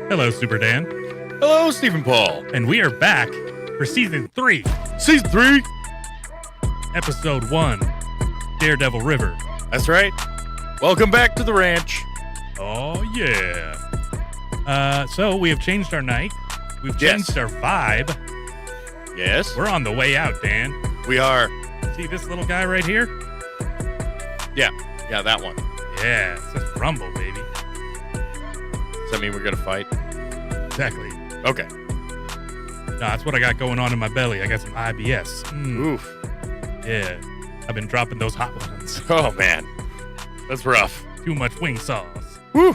Hello, Super Dan. Hello, Stephen Paul. And we are back for Season 3. Season 3? Episode 1, Daredevil River. That's right. Welcome back to the ranch. Oh, yeah. So we have changed our night. We've changed our vibe. Yes. We're on the way out, Dan. We are. See this little guy right here? Yeah. Yeah, that one. Yeah, it says Rumble, baby. Does that mean we're going to fight? Exactly. Okay. No, that's what I got going on in my belly. I got some IBS. Oof. Yeah. I've been dropping those hot ones. Oh, man. That's rough. Too much wing sauce. Woo.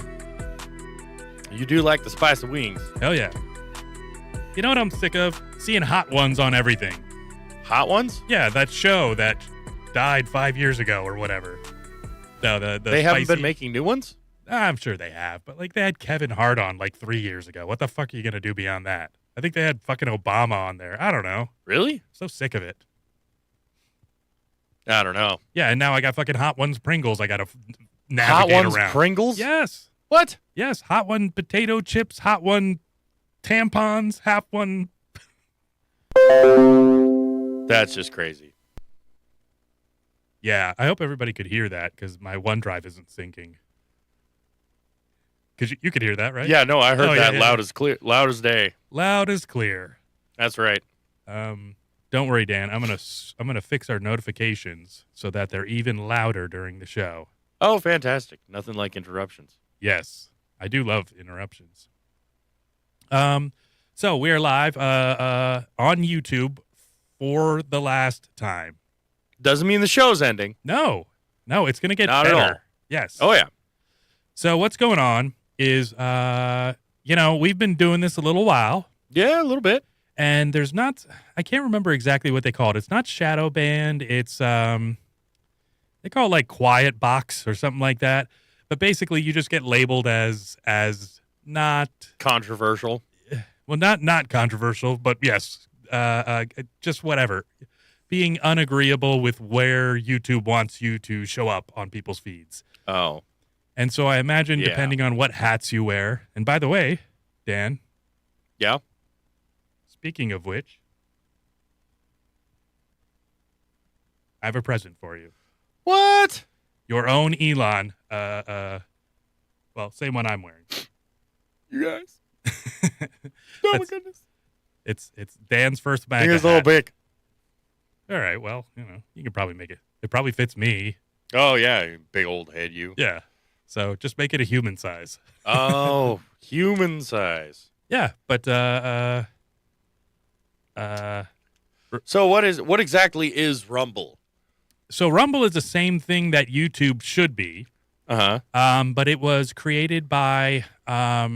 You do like the spice of wings. Hell yeah. You know what I'm sick of? Seeing hot ones on everything. Hot ones? Yeah, that show that died 5 years ago or whatever. No, they haven't been making new ones? I'm sure they have, but like they had Kevin Hart on like 3 years ago. What the fuck are you going to do beyond that? I think they had fucking Obama on there. I don't know. Really? So sick of it. I don't know. Yeah, and now I got fucking Hot Ones Pringles I got to navigate Hot Ones around. Pringles? Yes. What? Yes, Hot One potato chips, Hot One tampons, Hot One... That's just crazy. Yeah, I hope everybody could hear that because my OneDrive isn't syncing. Because you could hear that, right? Yeah, no, I heard that loud as clear, loud as day. Loud as clear. That's right. Don't worry, Dan. I'm gonna fix our notifications so that they're even louder during the show. Oh, fantastic! Nothing like interruptions. Yes, I do love interruptions. So we are live on YouTube for the last time. Doesn't mean the show's ending. No, it's gonna get not better. at all. Yes. Oh yeah. So what's going on is, we've been doing this a little while. Yeah, a little bit. And there's not, I can't remember exactly what they call it. It's not shadow banned. It's, they call it like quiet box or something like that. But basically you just get labeled as not controversial. Well, not controversial, but yes, just whatever. Being unagreeable with where YouTube wants you to show up on people's feeds. Oh. And so I imagine depending on what hats you wear. And by the way, Dan. Yeah. Speaking of which, I have a present for you. What? Your own Elon. Same one I'm wearing. You guys. Oh my goodness. It's Dan's first bag. Here's a little big. All right. Well, you can probably make it. It probably fits me. Oh yeah, big old head, you. Yeah. So just make it a human size. Oh, human size. Yeah, but So what exactly is Rumble? So Rumble is the same thing that YouTube should be. Uh-huh. But it was created by a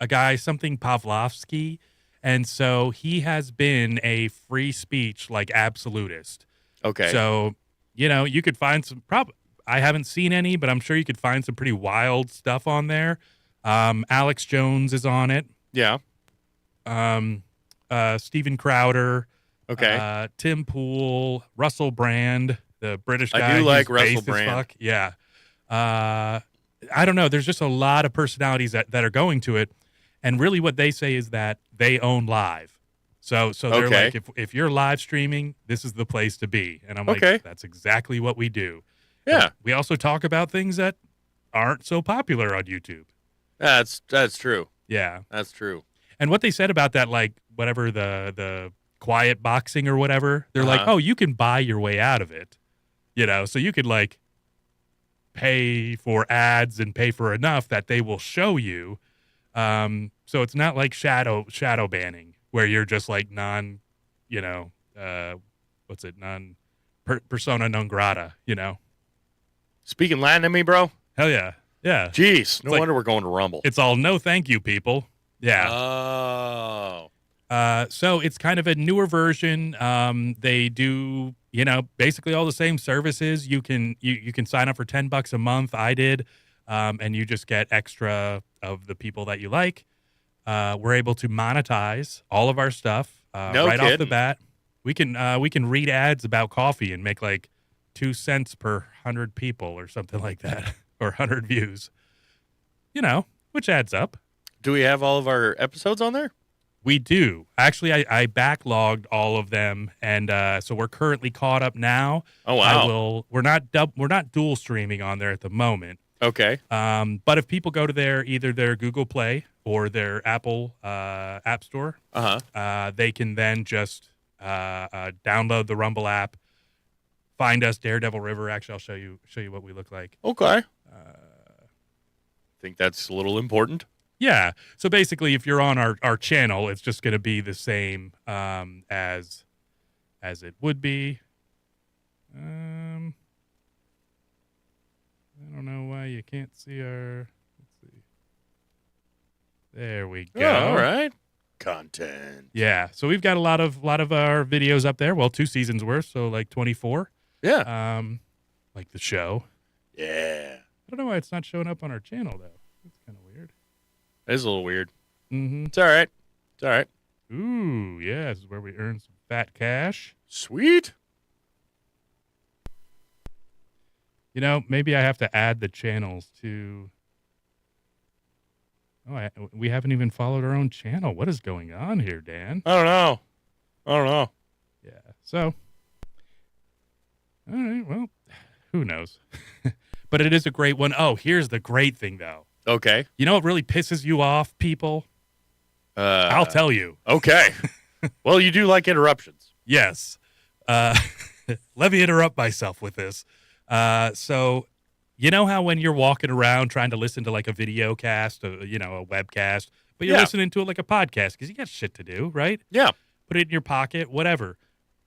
guy, something Pavlovsky, and so he has been a free speech like absolutist. Okay. So, you could find some I haven't seen any, but I'm sure you could find some pretty wild stuff on there. Alex Jones is on it. Yeah. Steven Crowder. Okay. Tim Pool, Russell Brand, the British guy. I do like who's Russell Brand. fuck. Yeah. I don't know. There's just a lot of personalities that are going to it. And really what they say is that they own live. So they're Okay. like, if you're live streaming, this is the place to be. And I'm like, Okay. that's exactly what we do. Yeah. And we also talk about things that aren't so popular on YouTube. That's true. Yeah. That's true. And what they said about that, like whatever the quiet boxing or whatever, they're like, Uh-huh. oh, you can buy your way out of it. So you could like pay for ads and pay for enough that they will show you. So it's not like shadow banning where you're just like non persona non grata, Speaking Latin to me, bro. Hell yeah. Yeah. Jeez, no like- wonder we're going to Rumble. It's all no thank you, people. Yeah. Oh. So it's kind of a newer version. They do, basically all the same services. You can sign up for $10 a month. I did. And you just get extra of the people that you like. We're able to monetize all of our stuff No right off the kidding. bat. We can read ads about coffee and make like 2 cents per 100 people or something like that, or 100 views. Which adds up. Do we have all of our episodes on there? We do. Actually, I backlogged all of them, and so we're currently caught up now. Oh, wow. We're not dual streaming on there at the moment. Okay. But if people go to either their Google Play or their Apple App Store, they can then just download the Rumble app, find us, Daredevil River. Actually, I'll show you what we look like. Okay. Think that's a little important. Yeah. So basically, if you're on our channel, it's just going to be the same as it would be. I don't know why you can't see our. Let's see. There we go. Yeah, all right. Content. Yeah. So we've got a lot of our videos up there. Well, 2 seasons worth, so like 24. Yeah. Like the show. Yeah. I don't know why it's not showing up on our channel though. That's kind of weird. It is a little weird. Mm-hmm. It's all right. It's all right. Ooh, yeah. This is where we earn some fat cash. Sweet. Maybe I have to add the channels to. Oh, we haven't even followed our own channel. What is going on here, Dan? I don't know. Yeah. So, all right. Well, who knows? But it is a great one. Oh, here's the great thing, though. Okay. You know what really pisses you off, people? I'll tell you. Okay. Well, you do like interruptions. Yes. Let me interrupt myself with this. So, you know how when you're walking around trying to listen to like a video cast, a webcast, but you're listening to it like a podcast because you got shit to do, right? Yeah. Put it in your pocket, whatever.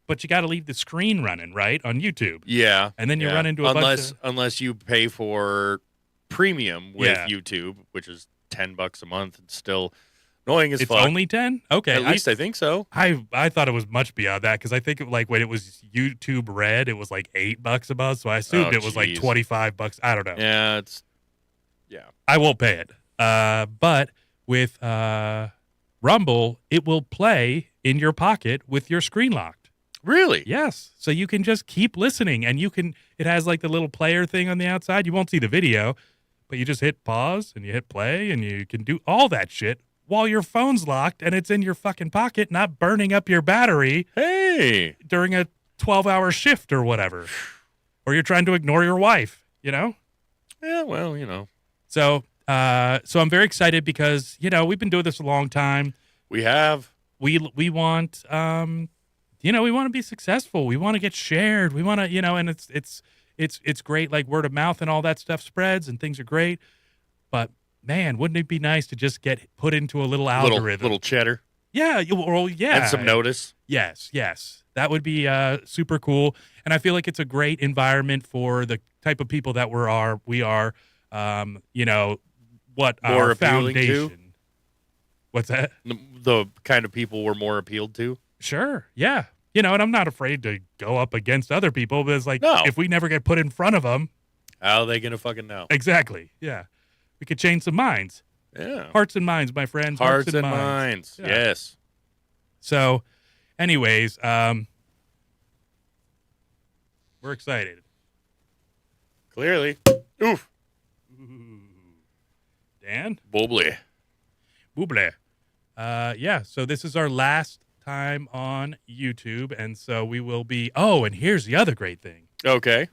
But you got to leave the screen running, right, on YouTube. Yeah. And then you run into unless you pay for premium with Yeah. YouTube, which is $10 a month. It's still annoying as It's fuck. only 10? Okay. At least I think so. I thought it was much beyond that because I think like when it was YouTube Red, it was like $8 a month. So I assumed it was like geez. $25. I don't know. Yeah, I won't pay it. But with Rumble, it will play in your pocket with your screen locked. Really? Yes. So you can just keep listening and it has like the little player thing on the outside. You won't see the video, but you just hit pause and you hit play and you can do all that shit while your phone's locked and it's in your fucking pocket, not burning up your battery Hey. during a 12-hour shift or whatever. Or you're trying to ignore your wife, Yeah, well, So I'm very excited because, we've been doing this a long time. we have. We want we want to be successful. We want to get shared. We want to, and it's great. Like word of mouth and all that stuff spreads and things are great. But man, wouldn't it be nice to just get put into a little algorithm? Little cheddar. Yeah. Yeah. And some notice. Yes. That would be super cool. And I feel like it's a great environment for the type of people that we are, what More our appealing to? foundation. What's that? The kind of people we're more appealed to. Sure. Yeah. And I'm not afraid to go up against other people, but it's like, No. if we never get put in front of them. How are they going to fucking know? Exactly. Yeah. We could change some minds. Yeah. Hearts and minds, my friends. Hearts and minds. Yeah. Yes. So, anyways, we're excited. Clearly. Oof. Ooh. Dan? Bubbly. Buble. Yeah. So this is our last time on YouTube, and so we will be. Oh, and here's the other great thing. Okay.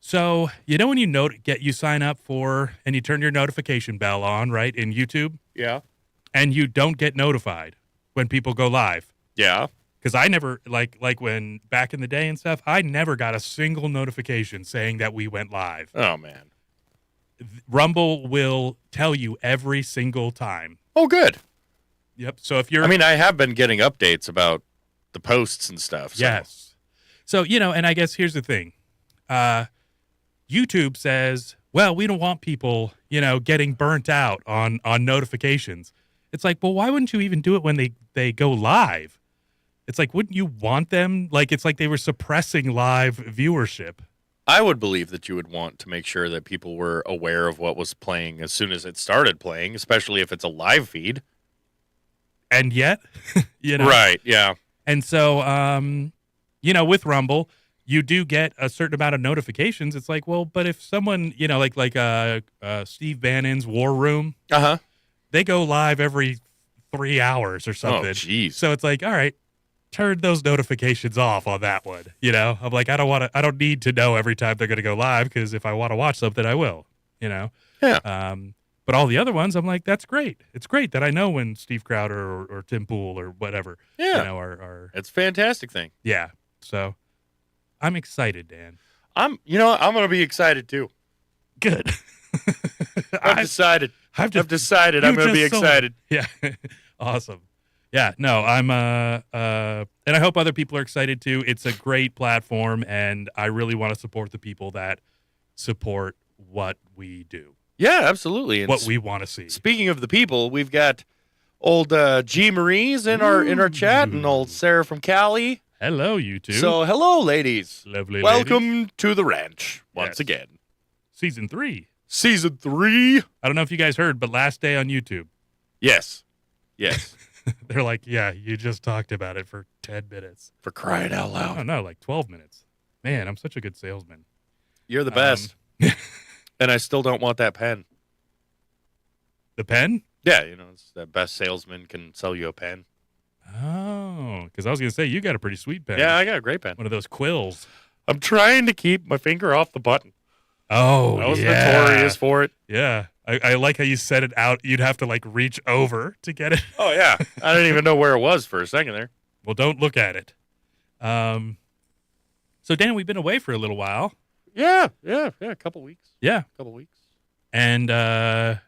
So when you sign up for and you turn your notification bell on, right, in YouTube, Yeah. and you don't get notified when people go live. Yeah. Because I never like when back in the day and stuff, I never got a single notification saying that we went live. Oh man. Rumble will tell you every single time. Oh, good. Yep. So if you're, I mean, I have been getting updates about the posts and stuff. So. Yes. So and I guess here's the thing. YouTube says, well, we don't want people, getting burnt out on notifications. It's like, well, why wouldn't you even do it when they go live? It's like, wouldn't you want them? Like, it's like they were suppressing live viewership. I would believe that you would want to make sure that people were aware of what was playing as soon as it started playing, especially if it's a live feed. And yet, Right, yeah. And so, with Rumble, you do get a certain amount of notifications. It's like, well, but if someone, like Steve Bannon's War Room, they go live every 3 hours or something. Oh, jeez. So it's like, all right, turn those notifications off on that one. I'm like, I don't need to know every time they're going to go live, because if I want to watch something, I will, Yeah. But all the other ones, I'm like, that's great. It's great that I know when Steve Crowder or Tim Pool or whatever, are. It's a fantastic thing. Yeah. So I'm excited, Dan. I'm going to be excited too. Good. I've decided. I'm going to be excited. Yeah. Awesome. Yeah, no, I'm and I hope other people are excited too. It's a great platform, and I really want to support the people that support what we do. Yeah, absolutely. And what we want to see. Speaking of the people, we've got old G Marie's in our chat, and old Sarah from Cali. Hello, you two. So, hello, ladies. Lovely Welcome ladies. to the ranch once again. Season 3. Season 3. I don't know if you guys heard, but last day on YouTube. Yes. They're like, yeah, you just talked about it for 10 minutes. For crying out loud. Oh, no, like 12 minutes. Man, I'm such a good salesman. You're the best. And I still don't want that pen. The pen? Yeah, it's the best salesman can sell you a pen. Oh, because I was going to say, you got a pretty sweet pen. Yeah, I got a great pen. One of those quills. I'm trying to keep my finger off the button. Oh, I was notorious for it. Yeah. I like how you set it out. You'd have to, like, reach over to get it. Oh, yeah. I didn't even know where it was for a second there. Well, don't look at it. So, Dan, we've been away for a little while. Yeah, a couple weeks. Yeah. And I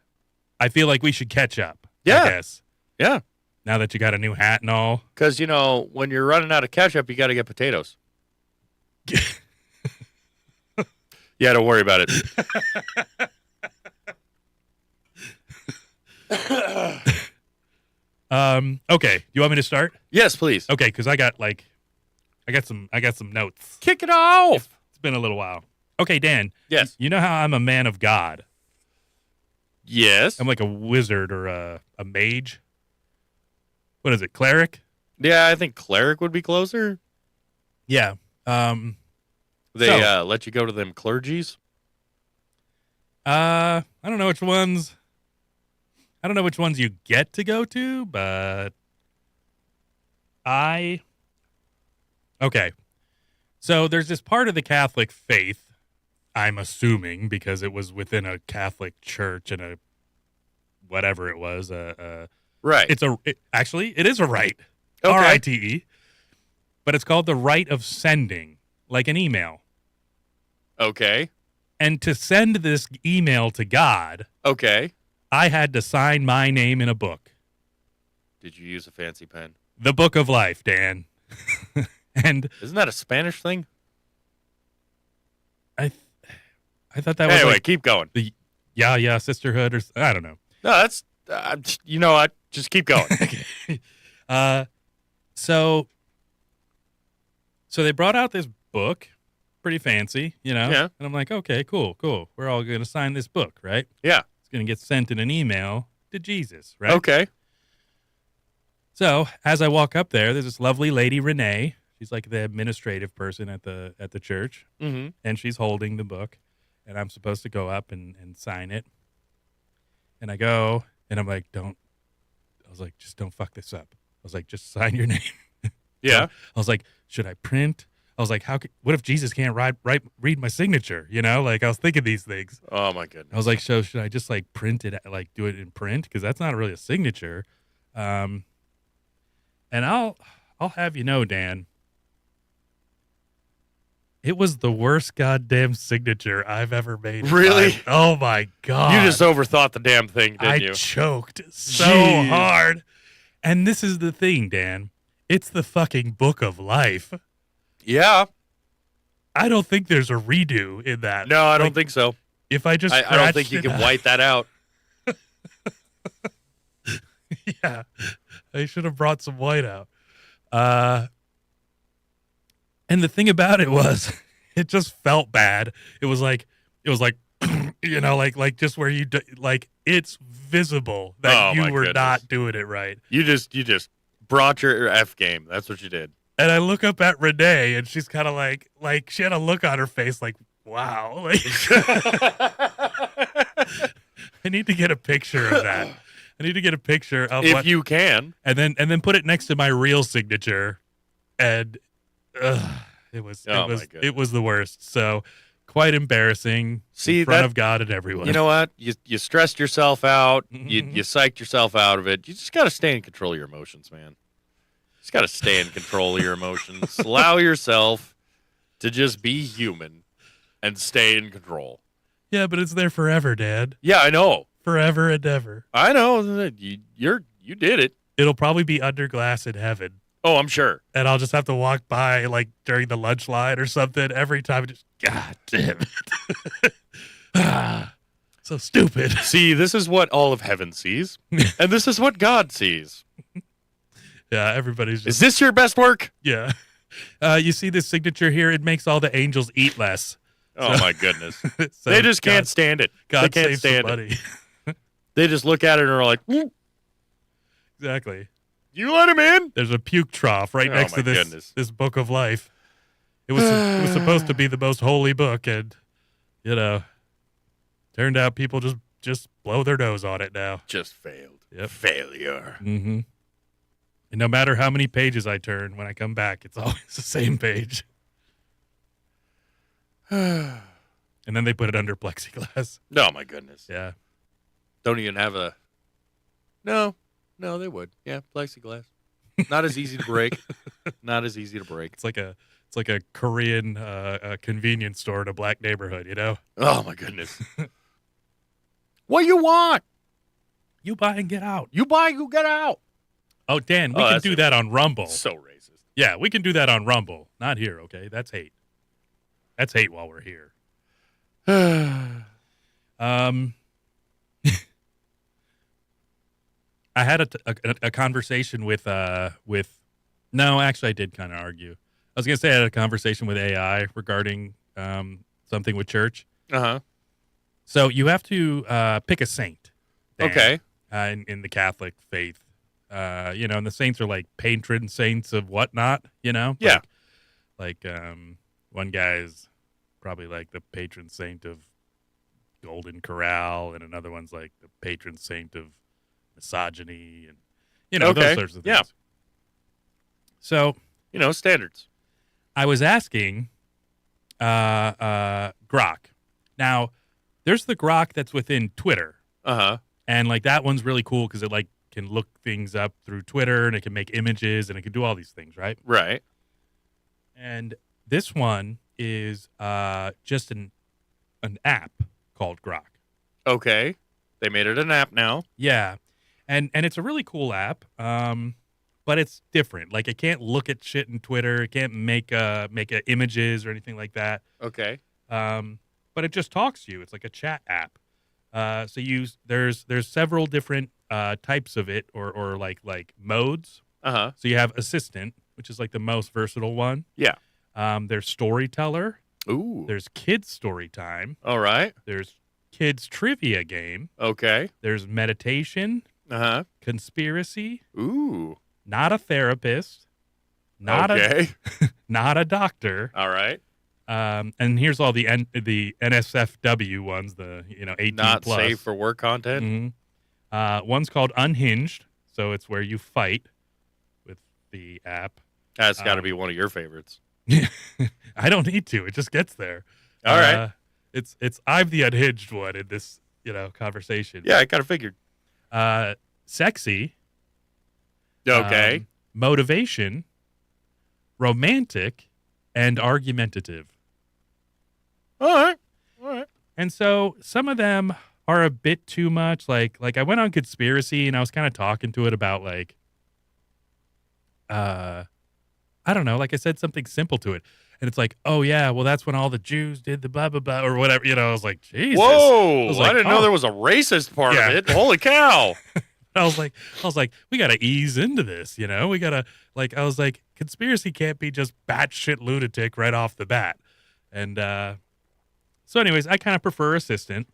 feel like we should catch up. Yeah. I guess. Yeah. Now that you got a new hat and all. Because, when you're running out of ketchup, you got to get potatoes. Yeah, don't worry about it. Okay. You want me to start? Yes, please. Okay, because I got some notes. Kick it off. It's been a little while. Okay, Dan. Yes. You know how I'm a man of God? Yes. I'm like a wizard or a mage. What is it, cleric? Yeah, I think cleric would be closer. Yeah. They let you go to them clergies? I don't know which ones. I don't know which ones you get to go to, but okay. So there's this part of the Catholic faith, I'm assuming, because it was within a Catholic church and a whatever it was. Right. Actually, it is a rite. Okay. R-I-T-E. But it's called the rite of sending, like an email. Okay. And to send this email to God, okay, I had to sign my name in a book. Did you use a fancy pen? The Book of Life, Dan. And isn't that a Spanish thing? I thought that was anyway. Like keep going. The sisterhood, or I don't know. No, that's what? Just keep going. Okay. So they brought out this book, pretty fancy, Yeah. And I'm like, okay, cool. We're all going to sign this book, right? Yeah. It's going to get sent in an email to Jesus, right? Okay. So as I walk up there, there's this lovely lady, Renee. She's like the administrative person at the church, and she's holding the book, and I'm supposed to go up and sign it. And I go, and I'm like, just don't fuck this up. I was like, just sign your name. Yeah. I was like, should I print? I was like, what if Jesus can't read my signature? You know, like I was thinking these things. Oh my goodness. I was like, so should I just like print it, like do it in print? Because that's not really a signature. And I'll have you know, Dan, it was the worst goddamn signature I've ever made. Really? Oh my God. You just overthought the damn thing, didn't you? I choked so Jeez. hard. And this is the thing, Dan. It's the fucking book of life. Yeah. I don't think there's a redo in that. No, I don't think so. If I just I don't think you can white that out. Yeah. I should have brought some white out. And the thing about it was, it just felt bad. It was like, you know, like just where you like it's visible that you were not doing it right. You just brought your F game. That's what you did. And I look up at Renee, and she's kind of like she had a look on her face, like, wow. Like, I need to get a picture of that. I need to get a picture of if you can, and then put it next to my real signature, and it was the worst. So quite embarrassing. See, in front of God and everyone. You know what? You stressed yourself out. You psyched yourself out of it. You just got to stay in control of your emotions, man. You just got to stay in control of your emotions. Allow yourself to just be human and stay in control. Yeah, but it's there forever, Dad. Yeah, I know. Forever and ever. I know. You did it. It'll probably be under glass in heaven. Oh, I'm sure. And I'll just have to walk by like during the lunch line or something every time. Just, God damn it. So stupid. See, this is what all of heaven sees. And this is what God sees. Yeah, everybody's just... Is this your best work? Yeah. You see this signature here? It makes all the angels eat less. Oh, my goodness. So they just can't stand it. God they can't stand it. They just look at it and are like, Exactly. You let him in? There's a puke trough right next to this book of life. It was supposed to be the most holy book, and you know, turned out people just blow their nose on it now. Just failed. Yep. Failure. Mm-hmm. And no matter how many pages I turn, when I come back, it's always the same page. And then they put it under plexiglass. Oh my goodness. Yeah. Don't even have a. No, they would. Yeah, plexiglass. Not as easy to break. Not as easy to break. It's like a Korean convenience store in a black neighborhood, you know? Oh my goodness. What you want? You buy and get out. You buy, you get out. Oh, Dan, we can do that on Rumble. So racist. Yeah, we can do that on Rumble. Not here, okay? That's hate. That's hate while we're here. I had a conversation with no, actually I did kind of argue. I was going to say I had a conversation with AI regarding something with church. Uh-huh. So you have to pick a saint. Dan, okay. In the Catholic faith. You know, and the saints are like patron saints of whatnot, you know? Yeah. Like one guy is probably like the patron saint of Golden Corral, and another one's like the patron saint of misogyny, and you know, those sorts of things. Yeah. So, you know, standards. I was asking Grok. Now, there's the Grok that's within Twitter. Uh-huh. And like that one's really cool because it like can look things up through Twitter, and it can make images, and it can do all these things, right? Right. And this one is just an app called Grok. Okay. They made it an app now. Yeah. And it's a really cool app, but it's different. Like, it can't look at shit in Twitter. It can't make images or anything like that. Okay. But it just talks to you. It's like a chat app. So there's several different types of it, or like modes. Uh-huh. So you have Assistant, which is like the most versatile one. Yeah. There's Storyteller. Ooh. There's Kids Story Time. All right. There's Kids Trivia Game. Okay. There's Meditation. Uh-huh. Conspiracy. Ooh. Not a therapist. Not a doctor. All right. And here's all the NSFW ones, the 18 not plus. safe for work content. Mm-hmm. One's called Unhinged, so it's where you fight with the app. That's got to be one of your favorites. I don't need to. It just gets there. All right. It's I'm the unhinged one in this, conversation. Yeah, I kind of figured. Sexy. Okay. Motivation. Romantic, and argumentative. All right. And so some of them are a bit too much. Like I went on conspiracy and I was kind of talking to it about I don't know, like I said something simple to it. And it's like, oh yeah, well that's when all the Jews did the blah, blah, blah, or whatever. I was like, Jesus. Whoa. I didn't know there was a racist part Yeah. of it. Holy cow. I was like, we got to ease into this, we got to, I was like, conspiracy can't be just batshit lunatic right off the bat. And so anyways, I kind of prefer assistant.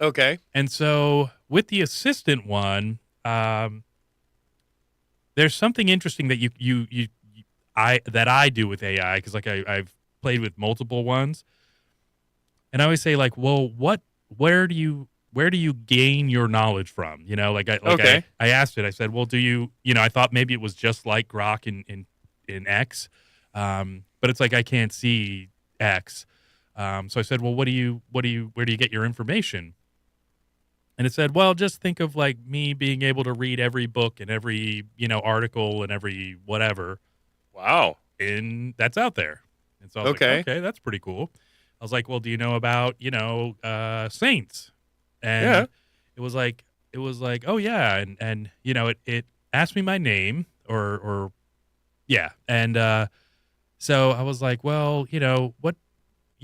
Okay. And so with the assistant one, there's something interesting that I do with AI, because I've played with multiple ones, and I always say well, where do you gain your knowledge from? Okay. I asked it. I said, well, do you I thought maybe it was just like Grok in X, but it's like I can't see X. So I said, well, where do you get your information? And it said, well, just think of me being able to read every book and every, article and every whatever. Wow. That's out there. And so I was Okay. like, okay, that's pretty cool. I was like, well, do you know about, saints? And Yeah. it was like, oh yeah. And it asked me my name or yeah. And so I was like, well, what,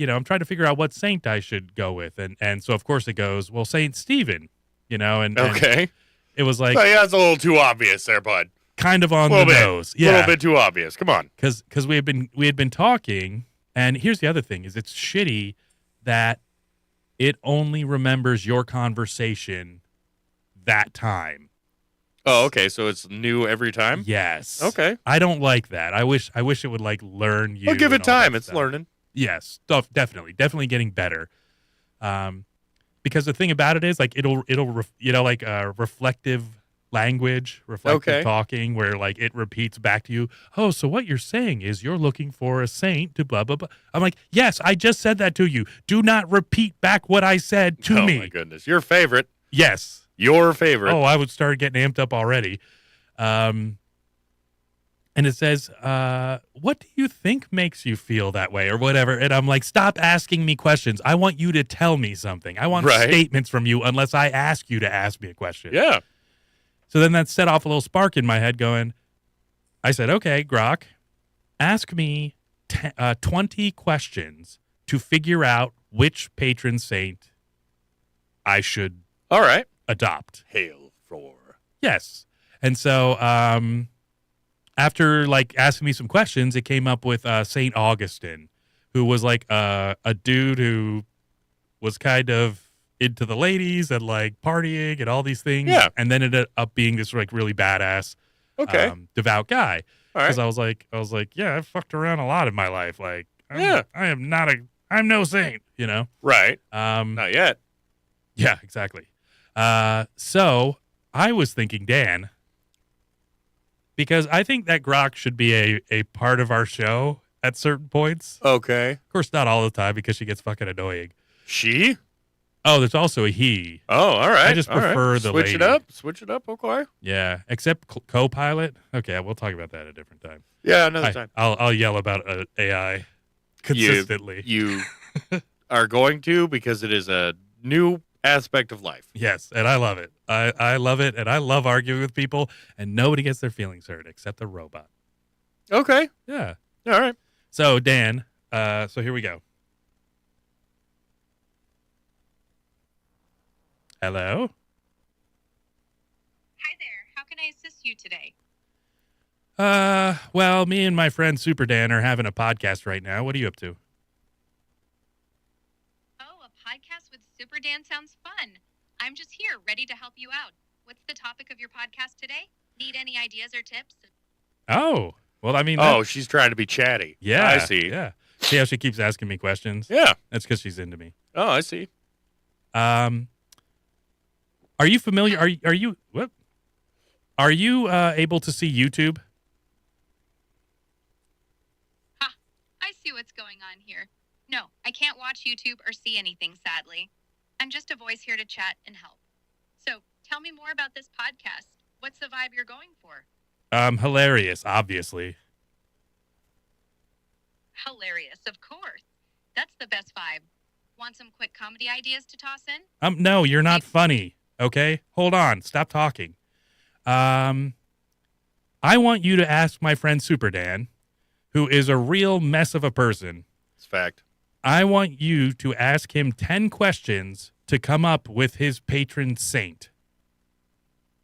I'm trying to figure out what saint I should go with. And so of course it goes, well, Saint Stephen, and Okay. it was like, Oh, yeah, that's a little too obvious there, bud. kind of on the nose. Yeah. A little bit too obvious. Come on. Because we had been talking, and here's the other thing: is it's shitty that it only remembers your conversation that time. Oh, okay. So it's new every time? Yes. Okay. I don't like that. I wish it would learn you. Well, give it and all that time. It's stuff. learning. Yes, definitely getting better. Because the thing about it is it'll reflective language, reflective talking, where it repeats back to you. Oh, so what you're saying is you're looking for a saint to blah blah blah. I'm like, yes, I just said that to you. Do not repeat back what I said to me. Oh my goodness, your favorite. Yes, your favorite. Oh, I would start getting amped up already. And it says, what do you think makes you feel that way or whatever? And I'm like, stop asking me questions. I want you to tell me something. I want statements from you unless I ask you to ask me a question. Yeah. So then that set off a little spark in my head going, I said, okay, Grok, ask me 20 questions to figure out which patron saint I should adopt. Hail for. Yes. And so, after asking me some questions, it came up with St. Augustine, who was a dude who was kind of into the ladies and partying and all these things. Yeah. And then ended up being this really badass, devout guy. All right. Because I was like, yeah, I've fucked around a lot in my life. I'm no saint, Right. Not yet. Yeah, exactly. So I was thinking, Dan, because I think that Grok should be a part of our show at certain points. Okay. Of course, not all the time because she gets fucking annoying. She? Oh, there's also a he. Oh, all right. I just prefer the Switch lady. Switch it up, okay. Yeah, except co-pilot. Okay, we'll talk about that at a different time. Yeah, another time. I'll yell about AI consistently. You are going to, because it is a new aspect of life. Yes, and I love it. I love it, and I love arguing with people, and nobody gets their feelings hurt except the robot. Okay. Yeah. All right. So, Dan, so here we go. Hello? Hi there. How can I assist you today? Well, me and my friend Super Dan are having a podcast right now. What are you up to? Oh, a podcast with Super Dan sounds fun. I'm just here, ready to help you out. What's the topic of your podcast today? Need any ideas or tips? Oh, well, I mean... Oh, she's trying to be chatty. Yeah. I see. Yeah. See how she keeps asking me questions? Yeah. That's because she's into me. Oh, I see. Are you familiar? Are you able to see YouTube? see what's going on here. No, I can't watch YouTube or see anything, sadly. I'm just a voice here to chat and help. So, tell me more about this podcast. What's the vibe you're going for? Hilarious, obviously. Hilarious, of course. That's the best vibe. Want some quick comedy ideas to toss in? No, you're not funny. Okay, hold on. Stop talking. I want you to ask my friend Super Dan, who is a real mess of a person. It's fact. I want you to ask him 10 questions to come up with his patron saint.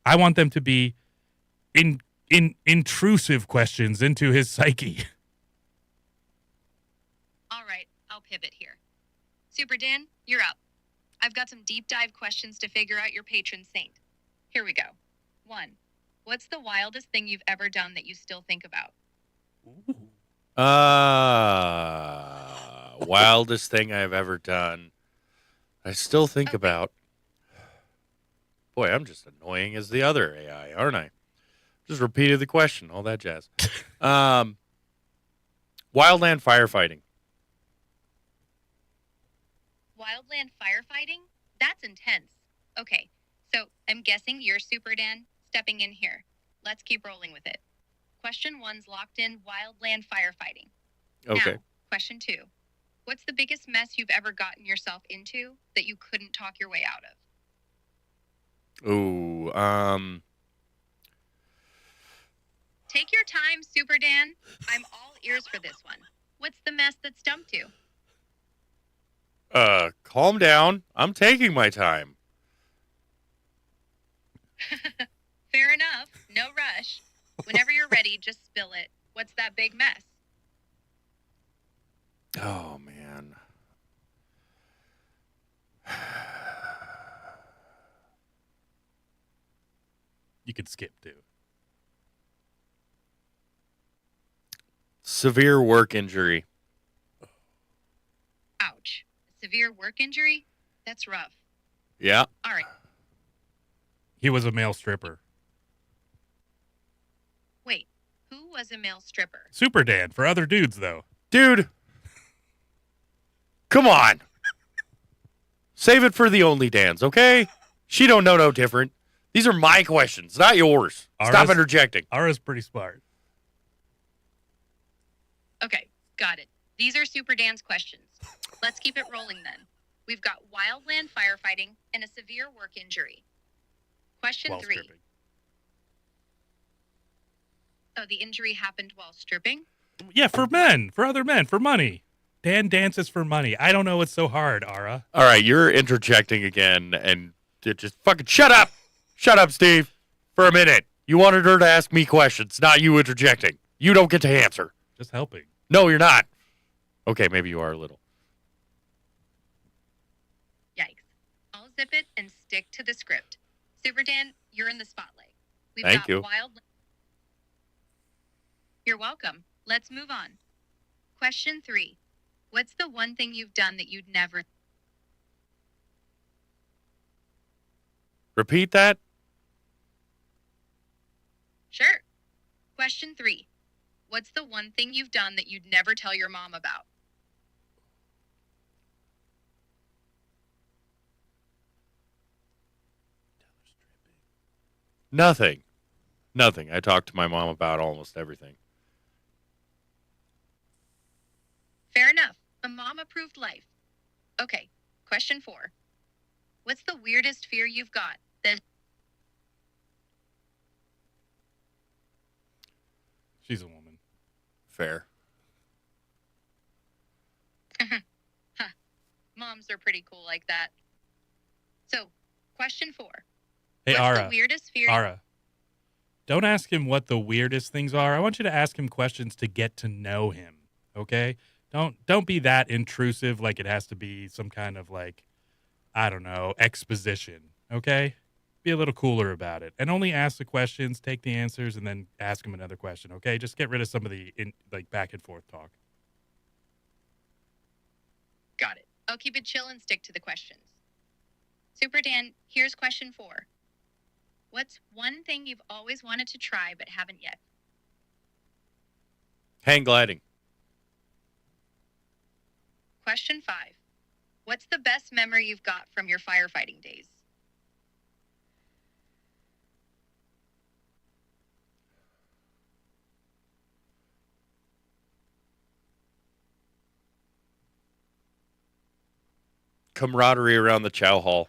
I want them to be intrusive questions into his psyche. All right, I'll pivot here. Super Dan, you're up. I've got some deep dive questions to figure out your patron saint. Here we go. 1. What's the wildest thing you've ever done that you still think about? Wildest thing I've ever done. I still think about. Boy, I'm just annoying as the other AI, aren't I? Just repeated the question, all that jazz. Wildland firefighting. Wildland firefighting? That's intense. Okay, so I'm guessing you're Super Dan stepping in here. Let's keep rolling with it. Question 1's locked in, wildland firefighting. Okay. Now, question 2. What's the biggest mess you've ever gotten yourself into that you couldn't talk your way out of? Ooh, Take your time, Super Dan. I'm all ears for this one. What's the mess that stumped you? calm down. I'm taking my time. Fair enough. No rush. Whenever you're ready, just spill it. What's that big mess? Oh, man. You could skip too. Severe work injury. Ouch. Severe work injury? That's rough. Yeah. All right. He was a male stripper. Wait, who was a male stripper? Super Dan for other dudes, though. Dude. Come on. Save it for the only Dans, okay? She don't know no different. These are my questions, not yours. Stop interjecting. Ara's pretty smart. Okay, got it. These are Super Dan's questions. Let's keep it rolling then. We've got wildland firefighting and a severe work injury. Question While 3. stripping. Oh, the injury happened while stripping? Yeah, for men, for other men, for money. Dan dances for money. I don't know what's so hard, Ara. All right, you're interjecting again, and just fucking shut up. Shut up, Steve, for a minute. You wanted her to ask me questions, not you interjecting. You don't get to answer. Just helping. No, you're not. Okay, maybe you are a little. Yikes. I'll zip it and stick to the script. Super Dan, you're in the spotlight. We've Thank got you. You're welcome. Let's move on. Question 3. What's the one thing you've done that you'd never... Repeat that? Sure. Question 3. What's the one thing you've done that you'd never tell your mom about? Nothing. Nothing. I talked to my mom about almost everything. Fair enough. A mom-approved life. Okay. Question 4. What's the weirdest fear you've got that... She's a woman. Fair. Moms are pretty cool like that. So, question 4. Hey, What's Ara. the weirdest fear... Ara. Don't ask him what the weirdest things are. I want you to ask him questions to get to know him. Okay? Don't be that intrusive like it has to be some kind of like, I don't know, exposition. Okay? Be a little cooler about it. And only ask the questions, take the answers, and then ask him another question. Okay? Just get rid of some of the back and forth talk. Got it. I'll keep it chill and stick to the questions. Super Dan, here's question 4. What's one thing you've always wanted to try but haven't yet? Hang gliding. Question 5. What's the best memory you've got from your firefighting days? Camaraderie around the chow hall.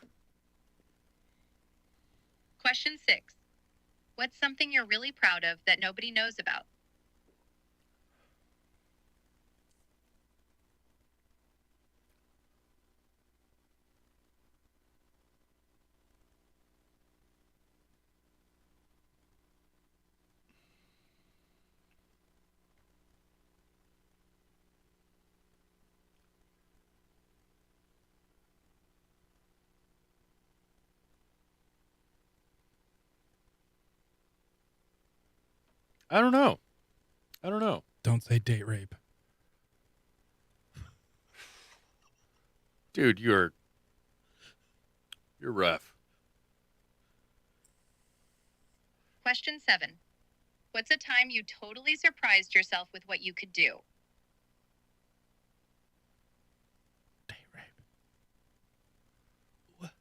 Question 6. What's something you're really proud of that nobody knows about? I don't know. I don't know. Don't say date rape. Dude, you're rough. Question 7. What's a time you totally surprised yourself with what you could do? Date rape. What?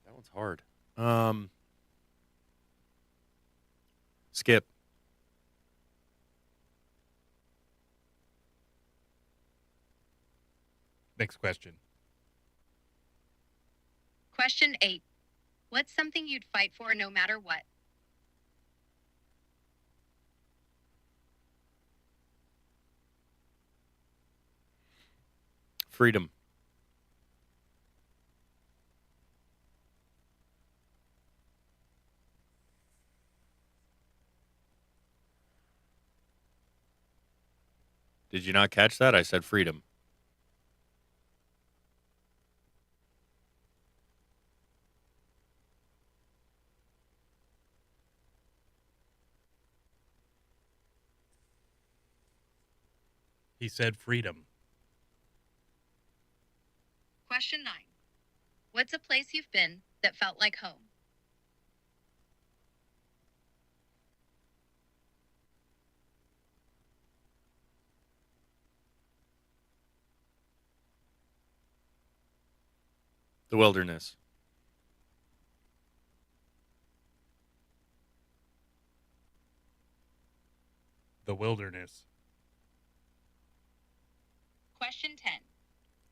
That one's hard. Skip. Next question. Question 8. What's something you'd fight for no matter what? Freedom. Did you not catch that? I said freedom. He said freedom. Question 9. What's a place you've been that felt like home? The wilderness. The wilderness. Question 10.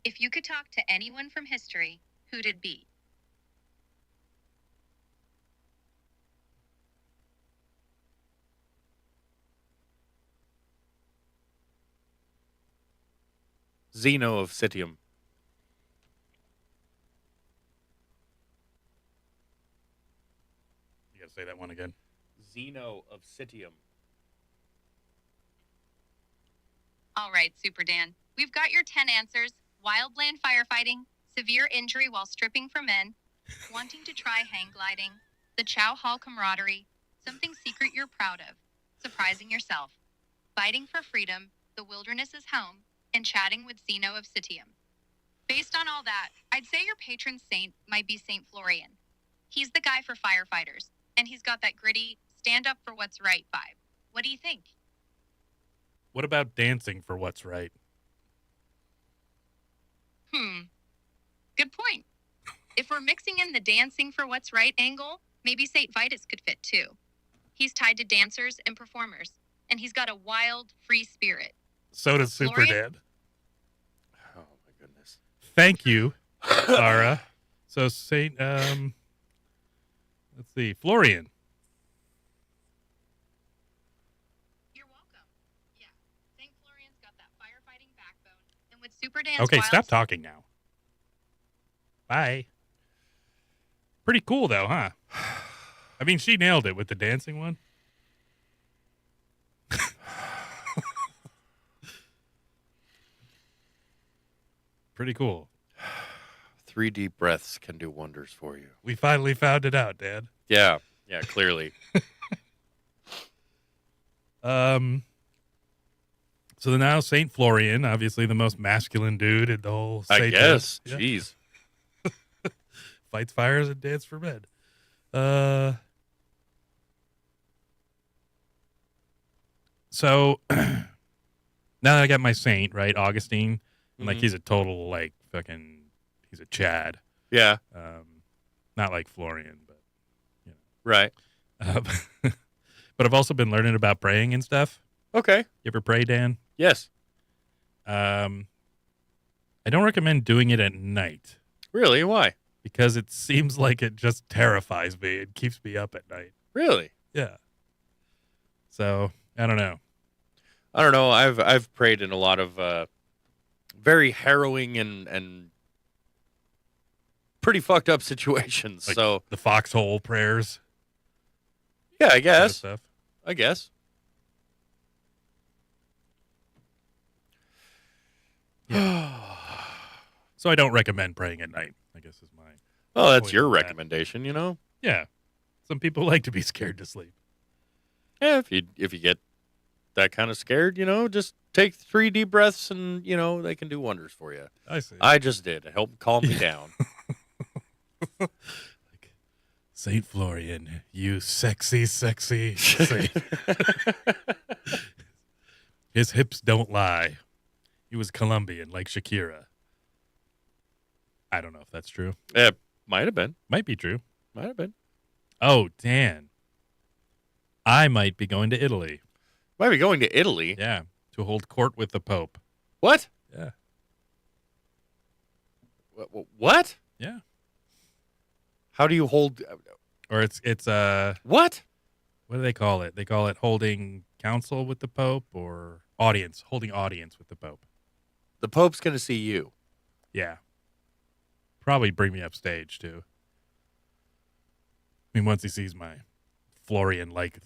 If you could talk to anyone from history, who'd it be? Zeno of Citium. You gotta say that one again. Zeno of Citium. All right, Super Dan. We've got your 10 answers. Wildland firefighting, severe injury while stripping for men, wanting to try hang gliding, the Chow Hall camaraderie, something secret you're proud of, surprising yourself, fighting for freedom, the wilderness is home, and chatting with Zeno of Citium. Based on all that, I'd say your patron saint might be Saint Florian. He's the guy for firefighters, and he's got that gritty, stand up for what's right vibe. What do you think? What about dancing for what's right? Good point. If we're mixing in the dancing for what's right angle, maybe St. Vitus could fit too. He's tied to dancers and performers, and he's got a wild, free spirit. So does Super Florian? Dad. Oh my goodness. Thank you, Sarah. So Saint, let's see, Florian. You're welcome. Yeah, St. Florian's got that firefighting backbone, and with Super Dan's Okay, wild... stop talking now. Bye. Pretty cool though, huh? I mean, she nailed it with the dancing one. Pretty cool. 3 deep breaths can do wonders for you. We finally found it out, Dad. Yeah, clearly. So now Saint Florian, obviously the most masculine dude in the whole I Saint guess. Yeah. Jeez. Fights fires and dance for men. So now that I got my saint, right, Augustine, and like Mhm. he's a total like fucking he's a Chad. Yeah. Not like Florian, but Right. uh, but I've also been learning about praying and stuff. Okay. You ever pray, Dan? Yes. I don't recommend doing it at night Really? Why? because it seems like it just terrifies me. It keeps me up at night. Really? Yeah. So I don't know. I don't know. I've prayed in a lot of very harrowing and pretty fucked up situations. Like so the foxhole prayers. yeah, I Kind of guess. stuff. I guess. So I don't recommend praying at night, I guess is my Well, that's point your on that. recommendation, you know. Yeah. Some people like to be scared to sleep. Yeah, if you get that kind of scared, you know, just take 3 deep breaths and, you know, they can do wonders for you. I see. I just did. It helped calm me down. Like Saint Florian, you sexy saint. His hips don't lie. He was Colombian like Shakira. I don't know if that's true. It might have been. Might be true. Might have been. Oh, Dan. I might be going to Italy. Might be going to Italy. Yeah. To hold court with the Pope. What? Yeah. What? Yeah. How do you hold? Or it's What? what do they call it? They call it holding counsel with the Pope or holding audience with the Pope. The Pope's going to see you. Yeah. Probably bring me upstage too. I mean, once he sees my Florian-like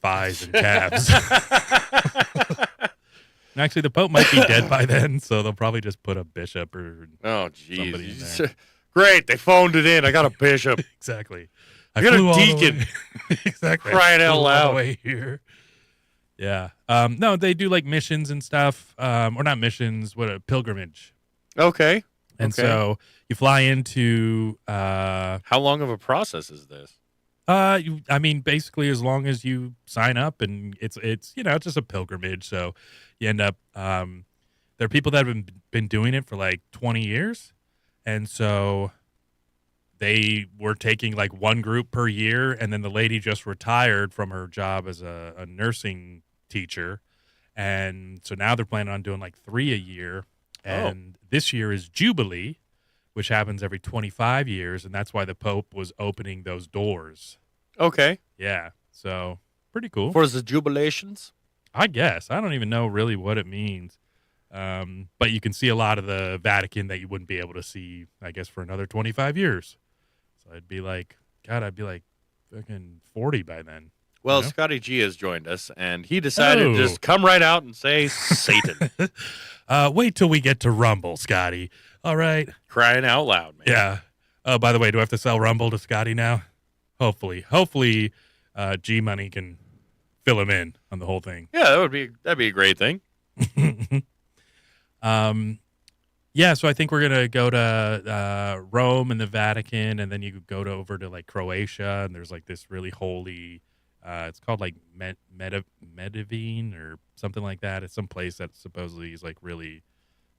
thighs and calves. And actually, the Pope might be dead by then, so they'll probably just put a bishop or Oh, somebody in jeez. there. Great. They phoned it in. I got a bishop. Exactly. I got a flew all the deacon. way- exactly. Crying I out flew all loud. the way here. Yeah. No, they do like missions and stuff, or not missions. What a pilgrimage. Okay. And Okay. so you fly into. How long of a process is this? I mean, basically, as long as you sign up, and it's it's just a pilgrimage. So you end up. There are people that have been doing it for like 20 years, and so they were taking like one group per year, and then the lady just retired from her job as a nursing teacher, and so now they're planning on doing like 3 a year, and this year is Jubilee, which happens every 25 years, and that's why the Pope was opening those doors. Okay. Yeah, so pretty cool. For the jubilations? I guess. I don't even know really what it means. But you can see a lot of the Vatican that you wouldn't be able to see, I guess, for another 25 years. So I'd be like fucking 40 by then. Well, You know? Scotty G has joined us, and he decided to Oh. just come right out and say Satan. Wait till we get to Rumble, Scotty. All right. Crying out loud, man. Yeah. Oh, by the way, do I have to sell Rumble to Scotty now? Hopefully, G Money can fill him in on the whole thing. Yeah, that'd be a great thing. Yeah, so I think we're gonna go to Rome and the Vatican, and then you go over to like Croatia, and there's like this really holy. It's called like Medivine or something like that. It's some place that supposedly is like really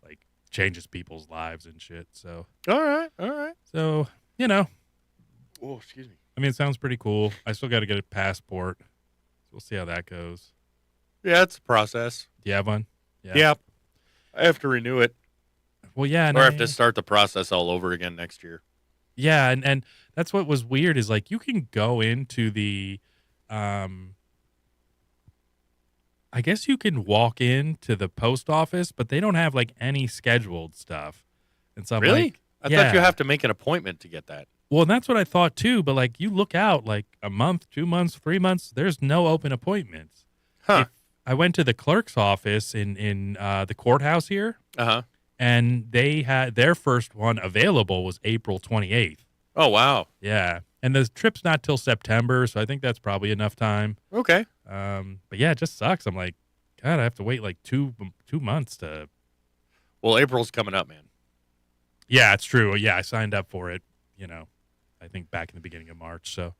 like changes people's lives and shit. So All right. so Oh, excuse me. I mean, it sounds pretty cool. I still got to get a passport. So we'll see how that goes. Yeah, it's a process. Do you have one? Yeah. I have to renew it, Well, yeah. or I have to start the process all over again next year. Yeah, and that's what was weird is like you can go into the I guess you can walk into the post office, but they don't have like any scheduled stuff. And so I'm Really? like, I thought you yeah. have to make an appointment to get that. well, and that's what I thought too, but like you look out like a month, 2 months, 3 months, there's no open appointments. Huh. I went to the clerk's office in the courthouse here, Uh-huh. and they had their first one available was April 28th. Oh, wow. Yeah. And the trip's not till September, so I think that's probably enough time. Okay. But yeah, it just sucks. I'm like, God, I have to wait like 2 months to. Well, April's coming up, man. Yeah, it's true. Yeah, I signed up for it. I think back in the beginning of March. So